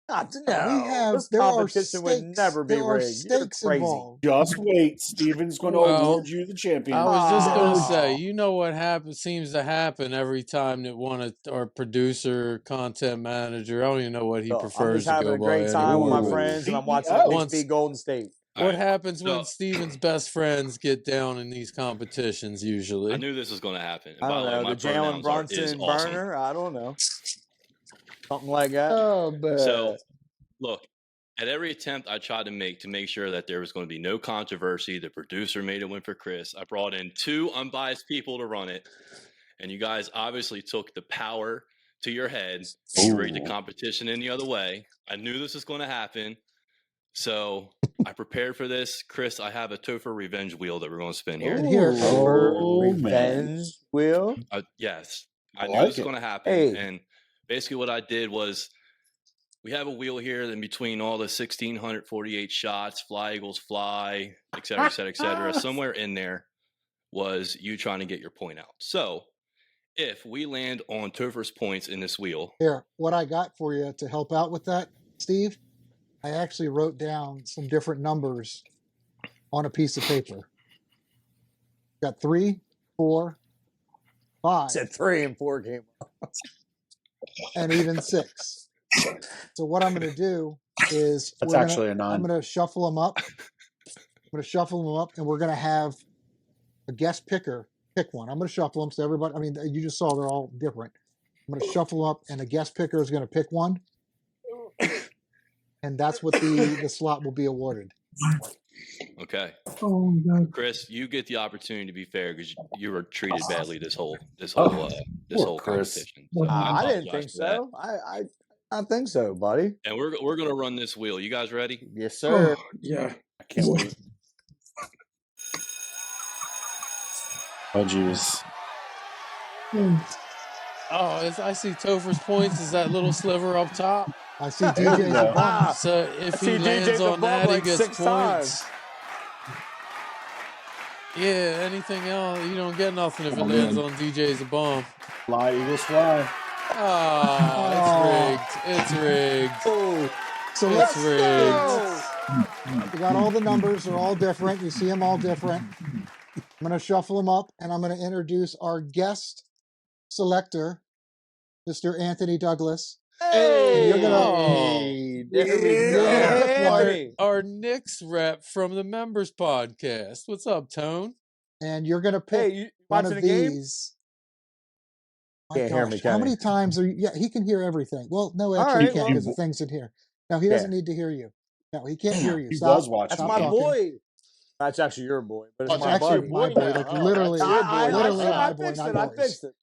there are competition would stakes. never be There are rigged. You're stakes crazy. involved. Just wait. Steven's going to Well, award you the champion. I was just gonna say, Oh. you know what seems to happen every time that our producer, content manager, I don't even know what he So, I'm prefers just to having go a great by time with my anymore. friends, and I'm watching CEO. Knicks beat Golden State. What happens when Steven's best friends get down in these competitions usually? I knew this was going to happen. And I by don't the way, know, my the Jalen pronouns is Brunson awesome. burner. I don't know, something like that. Oh, man. So, look, at every attempt I tried to make sure that there was going to be no controversy, the producer made it win for Chris. I brought in 2 unbiased people to run it, and you guys obviously took the power to your head and rigged the competition any other way. I knew this was going to happen, so I prepared for this. Chris, I have a Topher revenge wheel that we're going to spin here. Here, Revenge wheel. Yes, I I knew like this was it. going to happen. Hey. And basically what I did was we have a wheel here in between all the 1,648 shots, fly Eagles fly, et cetera, et cetera, et cetera. Somewhere in there was you trying to get your point out. So if we land on Topher's points in this wheel. Here, what I got for you to help out with that, Steve, I actually wrote down some different numbers on a piece of paper. Got 3, 4, 5, Said 3 and 4 came up. and even 6. So what I'm going to do is That's actually a 9. I'm going to shuffle them up. And we're going to have a guest picker pick one. I'm going to shuffle them so everybody. I mean, you just saw they're all different. I'm going to shuffle up, and a guest picker is going to pick one, and that's what the slot will be awarded. Okay. Oh my God. Chris, you get the opportunity to be fair because you were treated badly this whole Chris. competition. So I didn't apologize think for that. so. I think so, buddy. And we're gonna run this wheel. You guys ready? Yes, sir. Yeah. I can't wait. Oh, jeez. Oh, I see Topher's points. Is that little sliver up top? I see DJ's a bum. So if he lands on that, he gets points. Times. Yeah, anything else? You don't get nothing if it lands on DJ's a bum. Fly, Eagles, fly. Oh, it's rigged. Oh. So it's rigged. We got all the numbers. They're all different. You see them all different. I'm going to shuffle them up, and I'm going to introduce our guest selector, Mr. Anthony Douglas. Hey, you're gonna our Knicks rep from the Members Podcast. What's up, Tone? And you're gonna pick one of these. Can't hear me, how many times are you? Yeah, he can hear everything. Well, no, actually, he can't because the thing's in here. No, he doesn't need to hear you. No, he can't hear you. He does watch. That's my boy. That's actually your boy, but it's my boy. Like literally, my boy. I fixed it.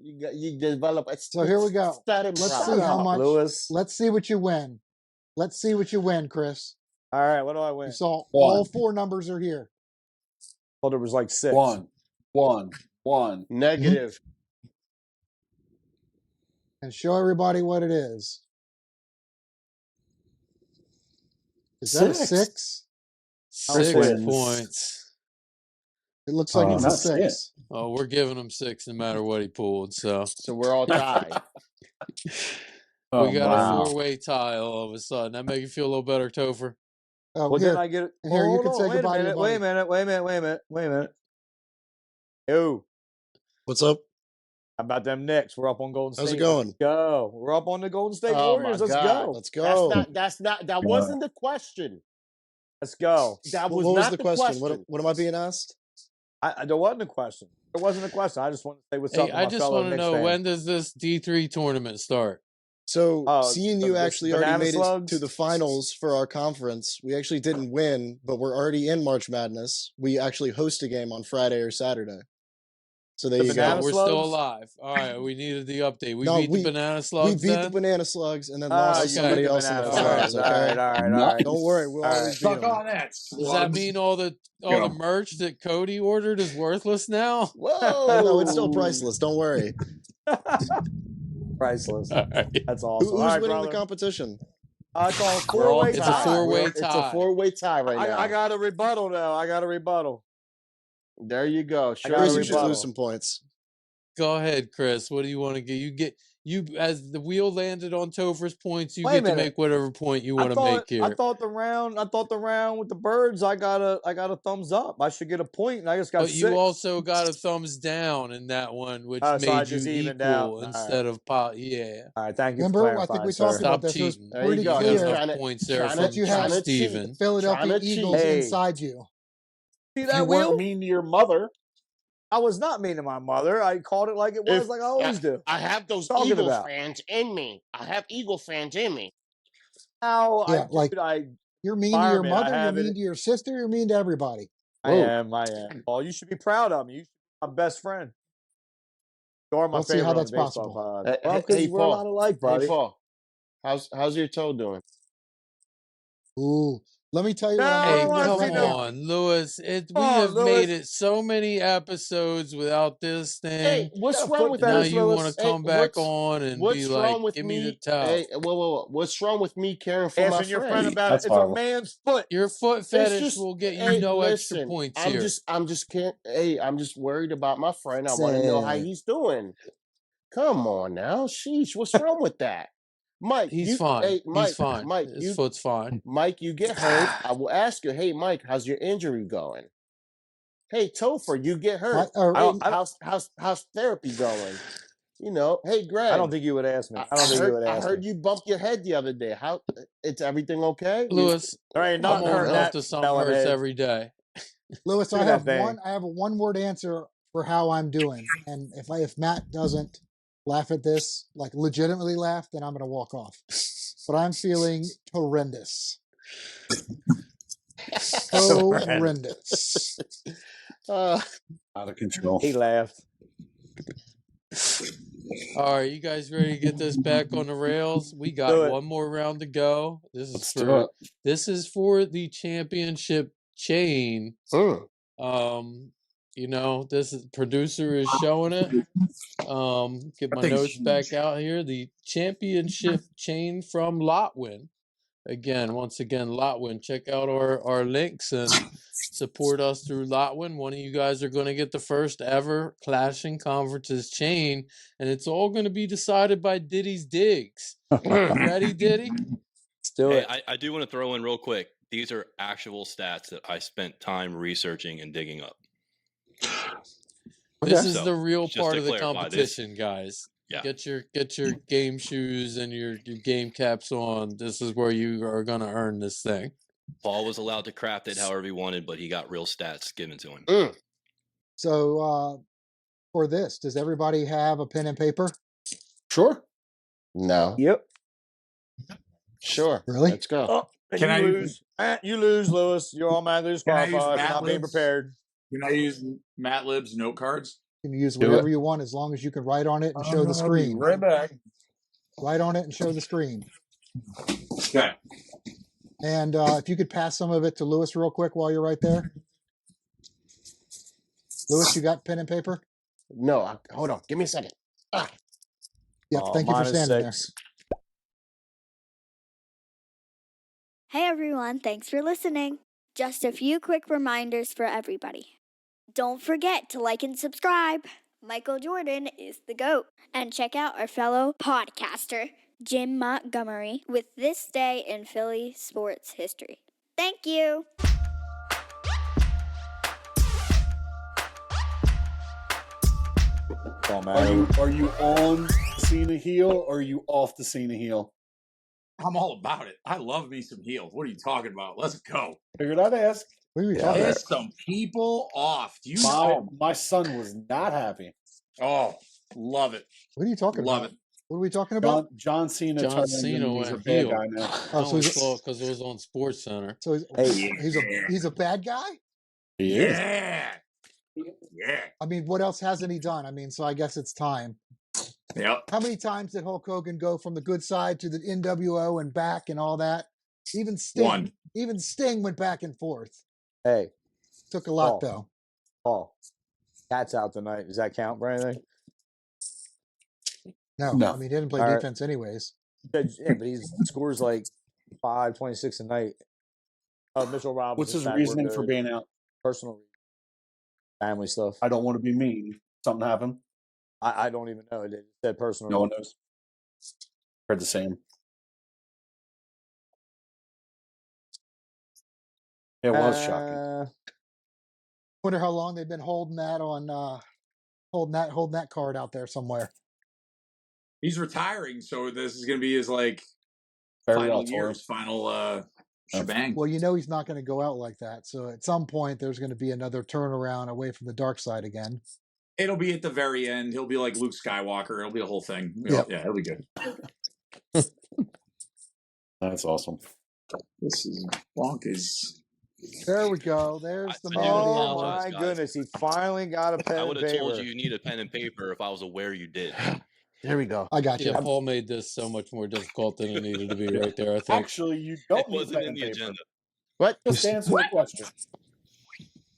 You develop a so here we go. Let's see how much. Lewis. Let's see what you win. Let's see what you win, Chris. All right, what do I win? You saw all four numbers are here. Well, there was like 6. 1. Negative. And show everybody what it is. Is that a 6? 6 points. It looks like it's a 6. Oh, we're giving him 6 no matter what he pulled. So we're all tied. We got a 4-way tie all of a sudden. That make you feel a little better, Topher? Oh, well, then I get it. Here, you can say goodbye to your buddy. Wait a minute. Yo. What's up? How about them Knicks? We're up on Golden State. How's it going? Let's go. We're up on the Golden State Warriors. Let's go. Let's go. That wasn't the question. Let's go. That was what not was the question? What am I being asked? There wasn't a question. There wasn't a question. I just want to say what's up. I just want to know, when does this D3 tournament start? So, seeing you actually already made it to the finals for our conference, we actually didn't win, but we're already in March Madness. We actually host a game on Friday or Saturday. So there you go. We're still alive. All right, we needed the update. We beat the Banana Slugs. We beat the Banana Slugs and then lost to somebody else in the finals. All right. Don't worry, we'll always beat them. Does that mean all the merch that Cody ordered is worthless now? Whoa! No, it's still priceless. Don't worry. Priceless. That's awesome. Who's winning the competition? It's a 4-way tie. It's a 4-way tie. It's a 4-way tie right now. I got a rebuttal now. There you go. Chris, you should lose some points. Go ahead, Chris. What do you want to get? You as the wheel landed on Topher's points, you get to make whatever point you want to make here. I thought the round with the birds, I got a thumbs up. I should get a point, and I just got 6. You also got a thumbs down in that one, which made you equal instead of pot. Yeah. All right, thank you. Remember, I think we talked about this. It was pretty clear points there that you had Steven. Philadelphia Eagles inside you. See that you wheel? weren't mean to your mother. I was not mean to my mother. I called it like it was, like I always do. I have those Eagle fans in me. How? Yeah, you're mean to your mother. You're mean to your sister. You're mean to everybody. I am. Paul, you should be proud of me. You should be my best friend. You're my favorite. See how that's possible. Well, because we're a lot alike, buddy. Hey, Paul, how's your toe doing? Ooh. Let me tell you come on, Lewis. We have made it so many episodes without this thing. Hey, what's wrong with now this, you want to come back on and be like, give me the towel. Hey, what's wrong with me caring for my your friend about it? It's a man's foot. Your foot fetish will get you extra points here. I'm just worried about my friend. I want to know how he's doing. Come on now. Sheesh, what's wrong with that? Mike, he's fine. Hey, Mike, he's fine. Mike, his foot's fine. Mike, you get hurt. I will ask you, hey, Mike, how's your injury going? Hey, Topher, you get hurt. How's therapy going? You know, hey, Greg. I don't think you would ask me. I heard you bump your head the other day. It's everything okay? Lewis, there ain't nothing hurt to some hurts every day. Lewis, I have a one-word answer for how I'm doing, and if Matt doesn't laugh at this, like legitimately laugh, then I'm going to walk off. But I'm feeling horrendous. Horrendous. Out of control. He laughed. All right, you guys ready to get this back on the rails? We got one more round to go. This is for the championship chain. This producer is showing it. Get my notes back out here. The championship chain from Lotwin. Once again, Lotwin. Check out our links and support us through Lotwin. One of you guys are going to get the first ever Clashing Conferences chain, and it's all going to be decided by Diddy's digs. Ready, Diddy? Let's do it. I do want to throw in real quick. These are actual stats that I spent time researching and digging up. This is the real part of the competition, guys. Yeah. Get your game shoes and your game caps on. This is where you are going to earn this thing. Paul was allowed to craft it however he wanted, but he got real stats given to him. So for this, does everybody have a pen and paper? Sure. No. Yep. Sure. Really? Let's go. Oh, you lose, Lewis. You're automatically disqualified for not being prepared. Can I use Matt Lib's note cards? You can use whatever you want as long as you can write on it and show the screen. Right back. Write on it and show the screen. Okay. And if you could pass some of it to Lewis real quick while you're right there. Lewis, you got pen and paper? No, hold on. Give me a second. Yeah, thank you for standing there. Hey everyone, thanks for listening. Just a few quick reminders for everybody. Don't forget to like and subscribe. Michael Jordan is the GOAT. And check out our fellow podcaster, Jim Montgomery, with This Day in Philly Sports History. Thank you. Are you on the Cena heel or are you off the Cena heel? I'm all about it. I love me some heels. What are you talking about? Let's go. Figured I'd ask. What are we talking about? Piss some people off. Do you My son was not happy. Oh, love it. What are you talking about? Love it. What are we talking about? John Cena. John Cena he's a went bad heel. guy now. Oh, so because it was on Sports Center. So he's a bad guy? He is. Yeah. I mean, what else hasn't he done? I mean, so I guess it's time. Yep. How many times did Hulk Hogan go from the good side to the NWO and back and all that? Even Sting went back and forth. Hey. Took a lot, though. Paul, Cat's out tonight. Does that count for anything? No. I mean, he didn't play defense anyways. Yeah, but he scores like 5-26 a night. Mitchell Robinson. What's his reasoning for being out? Personal family stuff. I don't want to be mean. Something happened. I don't even know. It said personal. No one knows. Heard the same. It was shocking. Wonder how long they've been holding that holding that card out there somewhere. He's retiring, so this is going to be his Farewell final shebang. Well, he's not going to go out like that. So at some point, there's going to be another turnaround away from the dark side again. It'll be at the very end. He'll be like Luke Skywalker. It'll be a whole thing. Yeah, it'll be good. That's awesome. This is bonkers. There we go. There's the man. Oh my goodness! He finally got a pen and paper. I would have told you need a pen and paper if I was aware you did. There we go. I got you. Yeah, Paul made this so much more difficult than it needed to be right there, I think. Actually, you don't need wasn't pen in and the paper. agenda. What? Just answer the question.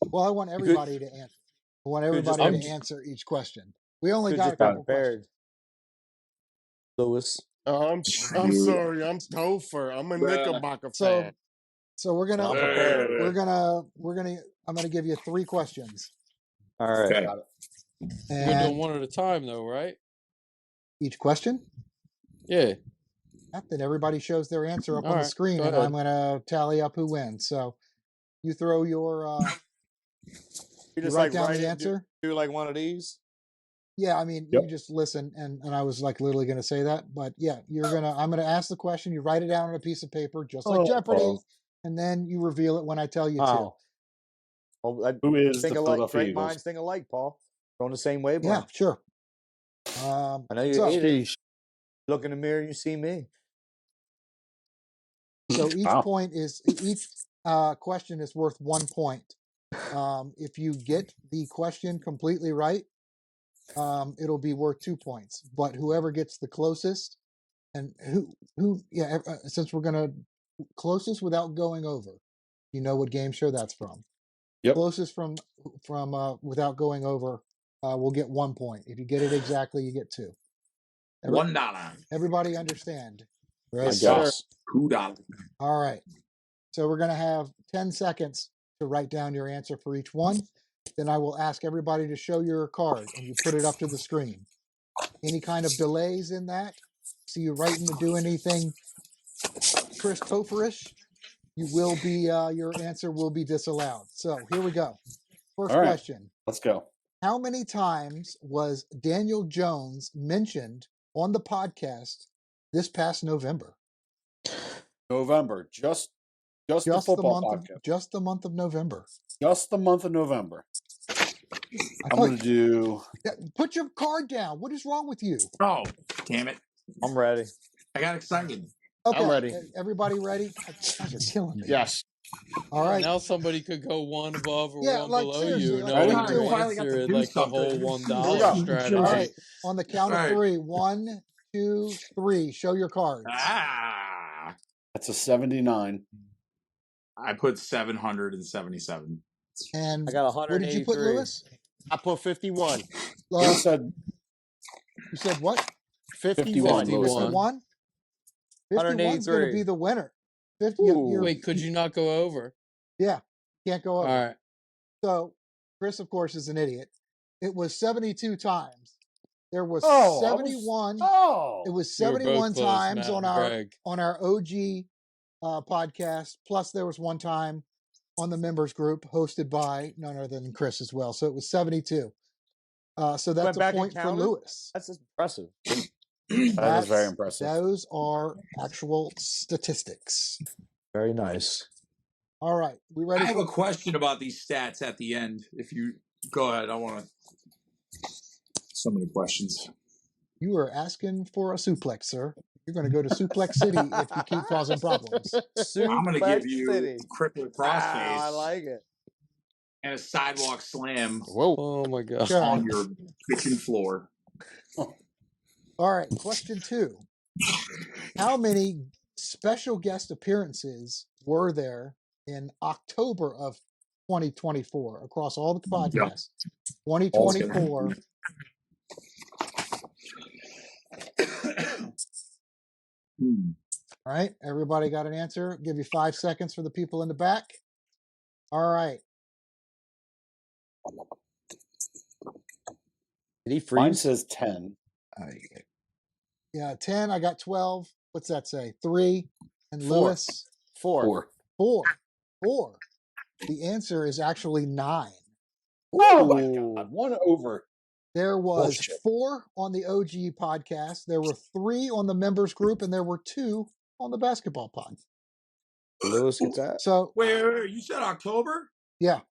Well, I want everybody to answer. I want everybody to answer each question. We only got a couple questions. Lewis. I'm sorry. I'm Topher. I'm a Knickerbocker fan. So I'm gonna give you 3 questions. All right. Okay. Got it. We're doing one at a time, though, right? Each question? Yeah. Then everybody shows their answer up on the right, screen, go and ahead. I'm gonna tally up who wins. So you throw your You you just write down write the it, answer. do like one of these. Yeah, I mean, you just listen, and I was literally going to say that, but yeah, I'm going to ask the question, you write it down on a piece of paper, just like Jeopardy, and then you reveal it when I tell you to. Well, Who is think the alike? Philadelphia Great Eagles? minds think alike, Paul. We're on the same wavelength. Yeah, sure. I know you so, ate it. Look in the mirror, you see me. So each question is worth 1 point. If you get the question completely right, it'll be worth 2 points. But whoever gets the closest, and since we're gonna closest without going over, you know what game show that's from. Yep. Closest from without going over will get 1 point. If you get it exactly, you get 2. $1. Everybody understand? Yes, sir. $2. All right. So we're going to have 10 seconds to write down your answer for each one. Then I will ask everybody to show your card, and you put it up to the screen. Any kind of delays in that? See you writing to do anything Chris Topher-ish, you will be your answer will be disallowed. So here we go. First question. Let's go. How many times was Daniel Jones mentioned on the podcast this past November? November. Just the football podcast. Just the month of November. Just the month of November. I'm going to do... Put your card down. What is wrong with you? Oh, damn it. I'm ready. I got excited. Okay. I'm ready. Everybody ready? You're killing me. Yes. All right. Now somebody could go one above or one like, below you. like, No, what are you answer like the whole $1 strategy. All right. On the count of 3. 1, 2, 3. Show your cards. That's a 79. I put 777. And I got 183. What did you put, Lewis? I put 51. You said what? 51. 51? 51's going to be the winner. 50. Wait, could you not go over? Yeah, can't go over. All right. So, Chris, of course, is an idiot. It was 72 times. There was 71. It was 71 times on our OG podcast. Plus, there was one time on the members group hosted by none other than Chris as well. So it was 72. So that's a point for Lewis. That's impressive. That is very impressive. Those are actual statistics. Very nice. All right. We ready? I have a question about these stats at the end. If you go ahead, I want to. So many questions. You are asking for a suplex, sir. You're going to go to Suplex City if you keep causing problems. I'm going to give you crippler crossface. I like it. And a sidewalk slam. Whoa! Oh my God! On your kitchen floor. All right, question 2. How many special guest appearances were there in October of 2024 across all the podcasts? 2024. All right, everybody got an answer? Give you 5 seconds for the people in the back. All right. Did he freeze? Mine says 10. Yeah, 10. I got 12. What's that say? 3. And 4. Lewis? 4. 4. The answer is actually 9. Oh my God! 1 over. There was 4 on the OG podcast. There were 3 on the members group, and there were 2 on the basketball pod. Lewis gets that. So wait, you said October? Yeah.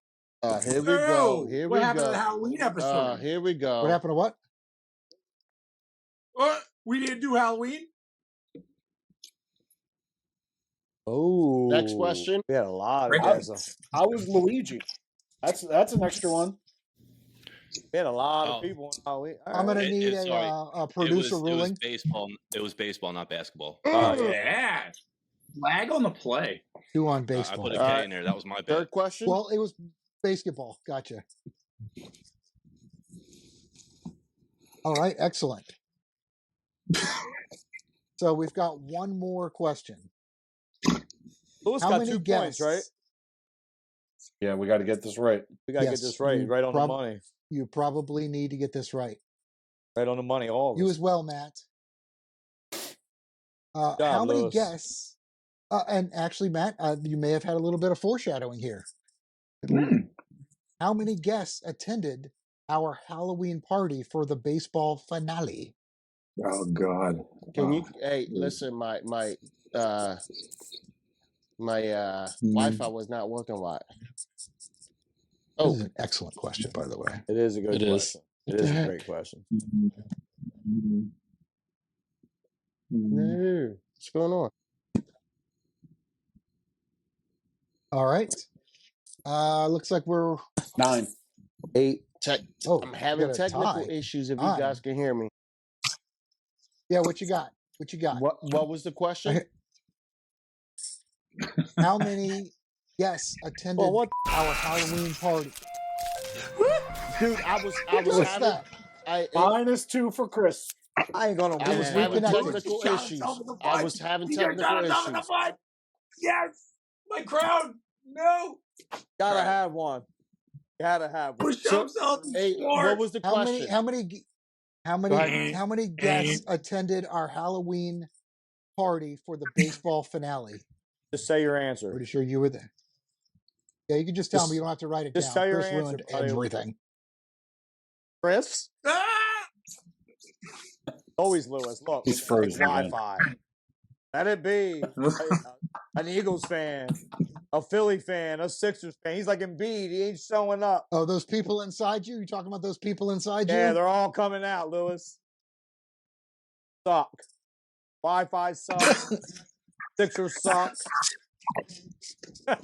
Here we go. What happened to the Halloween episode? Here we go. What happened to what? What? We didn't do Halloween? Oh. Next question. We had a lot of guys. I was Luigi. That's an extra one. We had a lot of people on Halloween. I'm going to need a producer ruling. It was baseball, not basketball. Yeah. Flag on the play. 2 on baseball. I put a K in there. That was my bad. Third question. Well, it was basketball. Gotcha. All right. Excellent. So we've got one more question. Lewis got 2 points, right? Yeah, we got to get this right. We got to get this right. Right on the money. You probably need to get this right. Right on the money. All of you us. as well, Matt. How many guests? And actually, Matt, you may have had a little bit of foreshadowing here. How many guests attended our Halloween party for the baseball finale? Oh God! Can you? Hey, listen, my Wi-Fi was not working right. This is an excellent question, by the way. It is a good question. It is a great question. No, what's going on? All right. Looks like we're 9. 8. I'm having technical issues. If you guys can hear me. Yeah, what you got? What you got? What was the question? How many guests attended our Halloween party? Dude, I was What's having that? -2 for Chris. I ain't gonna I was win. having Reconnected. technical issues. I was having technical issues. Yes, my crown. No, Gotta have one. Gotta have one. push ups on the Hey, floor. what was the question? How many guests attended our Halloween party for the baseball finale? Just say your answer. Pretty sure you were there. Yeah, you can just tell me. You don't have to write it down. Just say your Chris answer, ruined buddy. everything. Chris? Ah! Always Lewis. Look, He's frozen again. Wi-Fi. Let it be. An Eagles fan, a Philly fan, a Sixers fan. He's like Embiid. He ain't showing up. Oh, those people inside you? You talking about those people inside you? Yeah, they're all coming out, Lewis. Suck. Wi-Fi sucks. Sixers suck.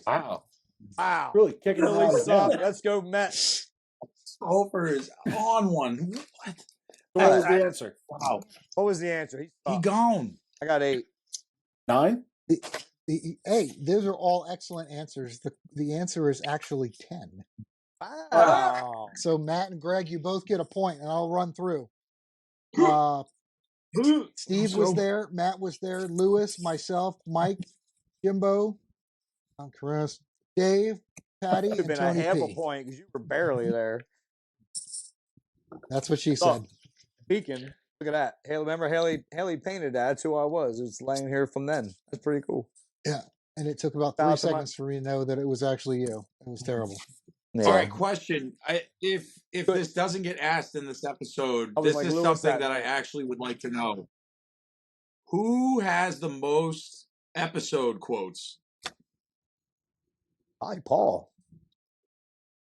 Wow. Wow. Really kicking it Philly out suck. again. Let's go Mets. Hofer is on one. What? What was the answer? Wow. What was the answer? He gone. I got 8. 9? Hey, those are all excellent answers. The answer is actually 10. Wow. So Matt and Greg, you both get a point, and I'll run through. Steve was there. Matt was there. Lewis, myself, Mike, Jimbo, Chris, Dave, Patty, Could have and been Tony a half P. a point because you were barely there. That's what she So, said. Speaking, look at that. Haley, remember Haley painted that. That's who I was. It's laying here from then. That's pretty cool. Yeah, and it took about 3 seconds for me to know that it was actually you. It was terrible. Yeah. All right, question. If this doesn't get asked in this episode, this is something that I actually would like to know. Who has the most episode quotes? Hi, Paul.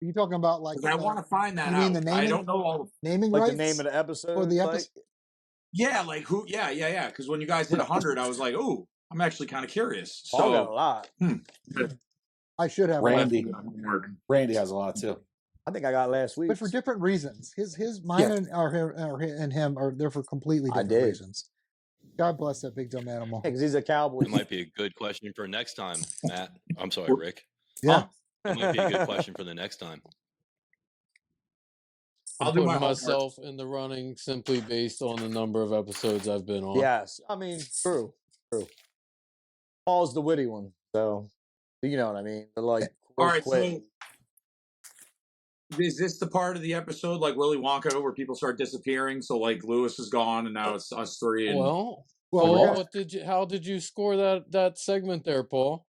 Are you talking about like? I want to find that you out. mean the naming? I don't know all. Naming like rights? the name of the episode for the episode. Yeah, like who? Yeah. Because when you guys hit 100, I was like, "Oh, I'm actually kind of curious." So Paul got a lot. I should have Randy has a lot too. I think I got last week, but for different reasons. Mine and him are there for completely different reasons. God bless that big dumb animal. Because he's a cowboy. It might be a good question for next time, Matt. I'm sorry, Rick. Yeah. It might be a good question for the next time. I'll do myself in the running simply based on the number of episodes I've been on. Yes. I mean, true. Paul's the witty one. So, you know what I mean? They're like, all right, so is this the part of the episode like Willy Wonka where people start disappearing? So like Lewis is gone and now it's us three. And... Well, how did you score that segment there, Paul?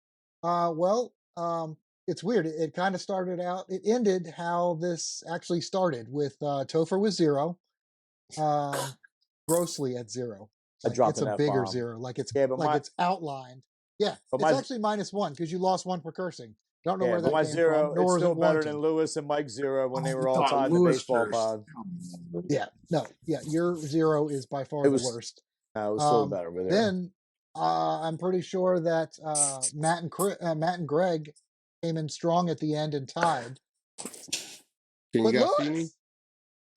It's weird. It kind of started out. It ended how this actually started with Topher was 0, grossly at 0. It's a bigger bomb. 0. Like it's it's outlined. Yeah, but it's actually -1 because you lost 1 for cursing. Don't know where that my came 0, from. it's still better than Lewis and Mike's 0 when they were all tied in the baseball pod. Yeah, your 0 is by far the worst. No, it was still better with Then I'm pretty sure that Matt and Greg came in strong at the end and tied. Can you guys see me?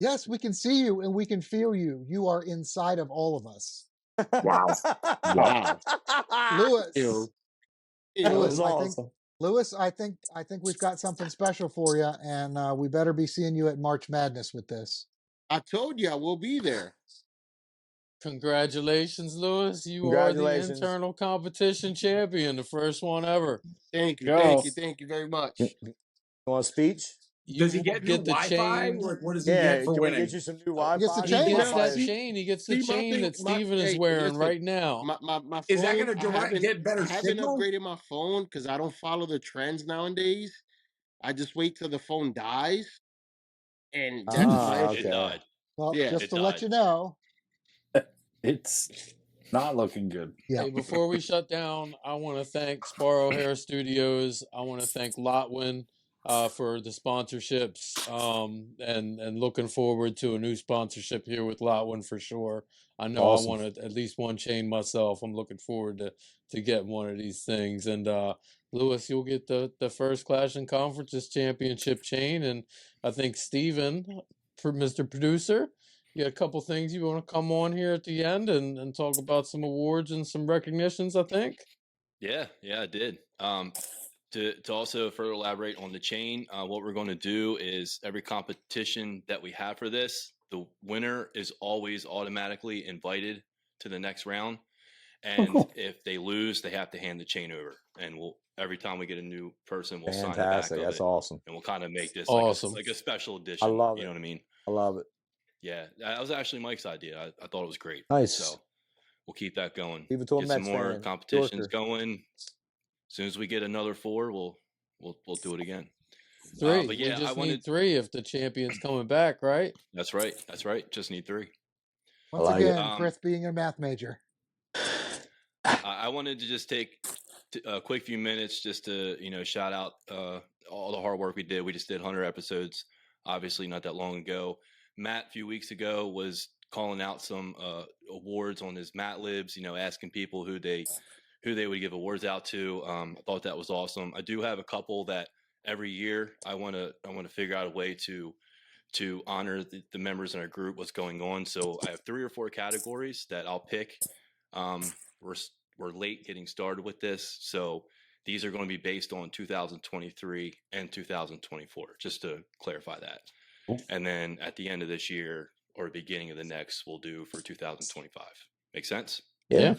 Yes, we can see you and we can feel you. You are inside of all of us. Wow. Lewis. Awesome. Lewis, I think we've got something special for you, and we better be seeing you at March Madness with this. I told you I will be there. Congratulations, Lewis. You are the internal competition champion, the first one ever. Thank you very much. You want a speech? Does he get the chain? What does he get for winning? Get you some new Wi-Fi? He gets the chain. He gets the chain that Steven is wearing right now. My phone, is that going to get better signal? I haven't upgraded my phone because I don't follow the trends nowadays. I just wait till the phone dies. And that's it died. Well, just to let you know. It's not looking good. Yeah. Hey, before we shut down, I want to thank Sparrow Hair Studios. I want to thank Lotwin for the sponsorships, and looking forward to a new sponsorship here with Lotwin for sure. I know I wanted at least one chain myself. I'm looking forward to getting one of these things. And Lewis, you'll get the first Clash and Conferences championship chain, and I think Steven, for Mr. Producer, you got a couple things you want to come on here at the end and talk about some awards and some recognitions, I think. Yeah, I did. To also further elaborate on the chain, what we're going to do is every competition that we have for this, the winner is always automatically invited to the next round. And if they lose, they have to hand the chain over. And every time we get a new person, we'll sign the back of That's it. awesome. And we'll kind of make this awesome. like a special edition. I love it. You know what I mean? I love it. Yeah, that was actually Mike's idea. I thought it was great. Nice. So we'll keep that going. Leave it to a Get Mets some more fan. competitions going. As soon as we get another 4, we'll do it again. 3. But yeah, we just need 3 if the champion's coming back, right? That's right. That's right. Just need 3. Once again, Chris being a math major. I wanted to just take a quick few minutes just to shout out all the hard work we did. We just did 100 episodes, obviously not that long ago. Matt a few weeks ago was calling out some awards on his Matt Libs, asking people who they would give awards out to. I thought that was awesome. I do have a couple that every year I want to figure out a way to honor the members in our group, what's going on. So I have 3 or 4 categories that I'll pick. We're late getting started with this, so these are going to be based on 2023 and 2024, just to clarify that. Cool. And then at the end of this year or beginning of the next, we'll do for 2025. Make sense? Yeah.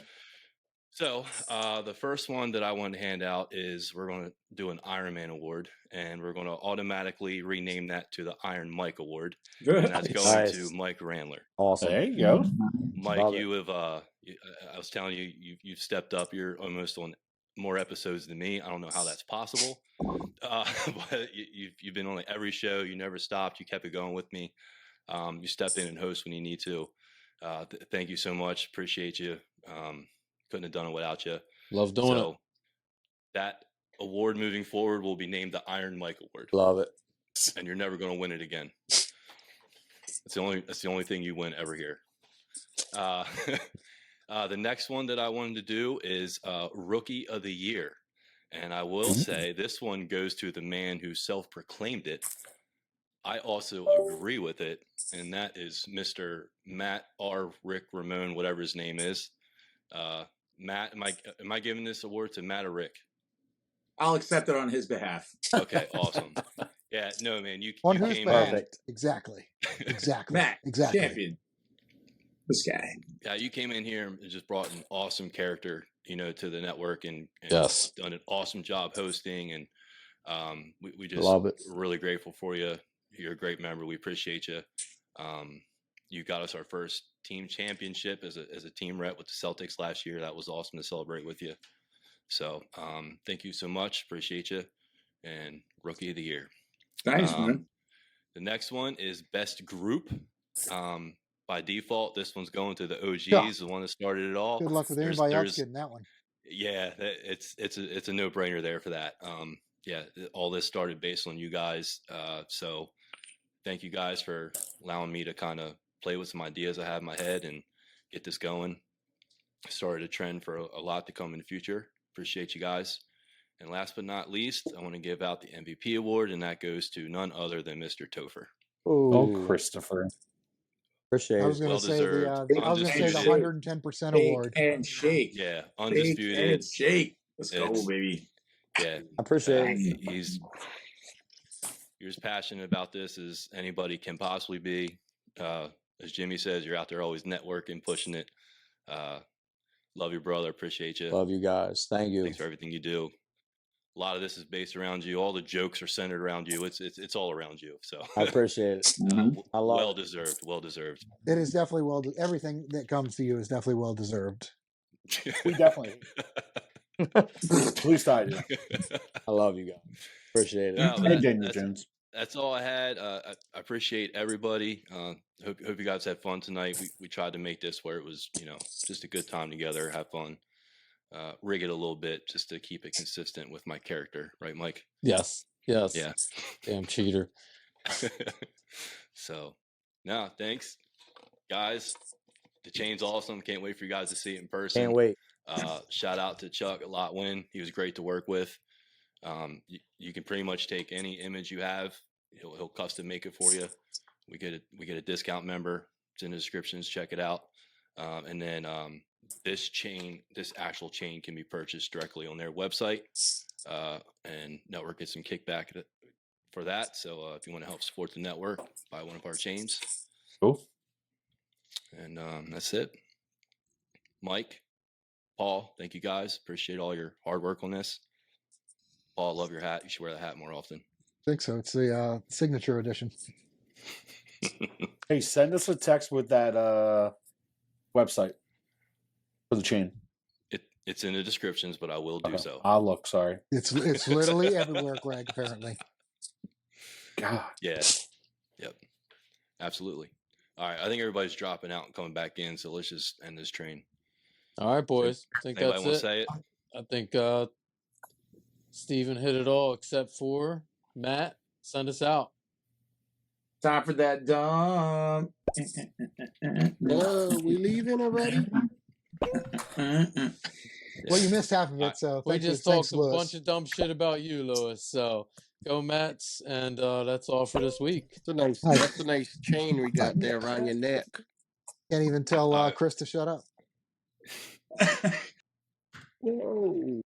So the first one that I want to hand out is we're going to do an Iron Man award, and we're going to automatically rename that to the Iron Mike Award. And that's going to Mike Randler. Awesome. There you go. Mike, you have I was telling you, you've stepped up. You're almost on more episodes than me. I don't know how that's possible, but you've been on every show. You never stopped. You kept it going with me. You step in and host when you need to. Thank you so much. Appreciate you. Couldn't have done it without you. Love doing it. That award moving forward will be named the Iron Mike Award. Love it. And you're never going to win it again. That's the only thing you win ever here. The next one that I wanted to do is Rookie of the Year. And I will say this one goes to the man who self-proclaimed it. I also agree with it. And that is Mr. Matt R. Rick Ramon, whatever his name is. Matt, am I giving this award to Matt or Rick? I'll accept it on his behalf. Okay, awesome. Yeah, no, man, you on you whose came behalf? in. Exactly. Matt, exactly. champion. This guy. Yeah, you came in here and just brought an awesome character, to the network, and yes, done an awesome job hosting, and we just love it. Really grateful for you. You're a great member. We appreciate you. You got us our first team championship as a team rep with the Celtics last year. That was awesome to celebrate with you. So thank you so much. Appreciate you. And Rookie of the Year. Thanks, man. The next one is Best Group. By default, this one's going to the OGs, Yeah. the one that started it all. Good luck with anybody else getting that one. Yeah, it's a no-brainer there for that. Yeah, all this started based on you guys. So thank you guys for allowing me to kind of play with some ideas I have in my head and get this going. Started a trend for a lot to come in the future. Appreciate you guys. And last but not least, I want to give out the MVP award, and that goes to none other than Mr. Topher. Oh, Christopher. Appreciate it. I was going to say the 110% award. And shake. Yeah, undisputed. And shake. Let's go, baby. Yeah, I appreciate it. You're as passionate about this as anybody can possibly be. As Jimmy says, you're out there always networking, pushing it. Love your brother. Appreciate you. Love you guys. Thank you. Thanks for everything you do. A lot of this is based around you. All the jokes are centered around you. It's all around you. So I appreciate it. I love well deserved. Well deserved. It is definitely everything that comes to you is definitely well deserved. We definitely. At least I do. I love you guys. Appreciate it. No, Daniel Jones. That's all I had. I appreciate everybody. Hope you guys had fun tonight. We tried to make this where it was, just a good time together, have fun. Rig it a little bit just to keep it consistent with my character, right, Mike? Yes. Yeah. Damn cheater. So, no, thanks, guys. The chain's awesome. Can't wait for you guys to see it in person. Can't wait. Shout out to Chuck at Lotwin. He was great to work with. You can pretty much take any image you have. He'll custom make it for you. We get a discount member. It's in the descriptions. Check it out. And then this actual chain can be purchased directly on their website. and network gets some kickback for that. So if you want to help support the network, buy one of our chains. Cool. And that's it. Mike, Paul, thank you guys. Appreciate all your hard work on this. Paul, love your hat. You should wear the hat more often. I think so. It's the signature edition. Hey, send us a text with that website for the chain. It's in the descriptions, but I will do so. I'll look. Sorry. It's literally everywhere, Greg. Apparently. God. Yeah. Yep. Absolutely. All right. I think everybody's dropping out and coming back in, so let's just end this train. All right, boys. I think Anybody that's want it. to say it? I think Steven hit it all except for Matt. Send us out. Time for that dump. We leaving already? Well, you missed half of it, so we just talked a bunch of dumb shit about you, Lewis. So go Mets, and that's all for this week. That's a nice chain we got there around your neck. Can't even tell Chris to shut up. Whoa.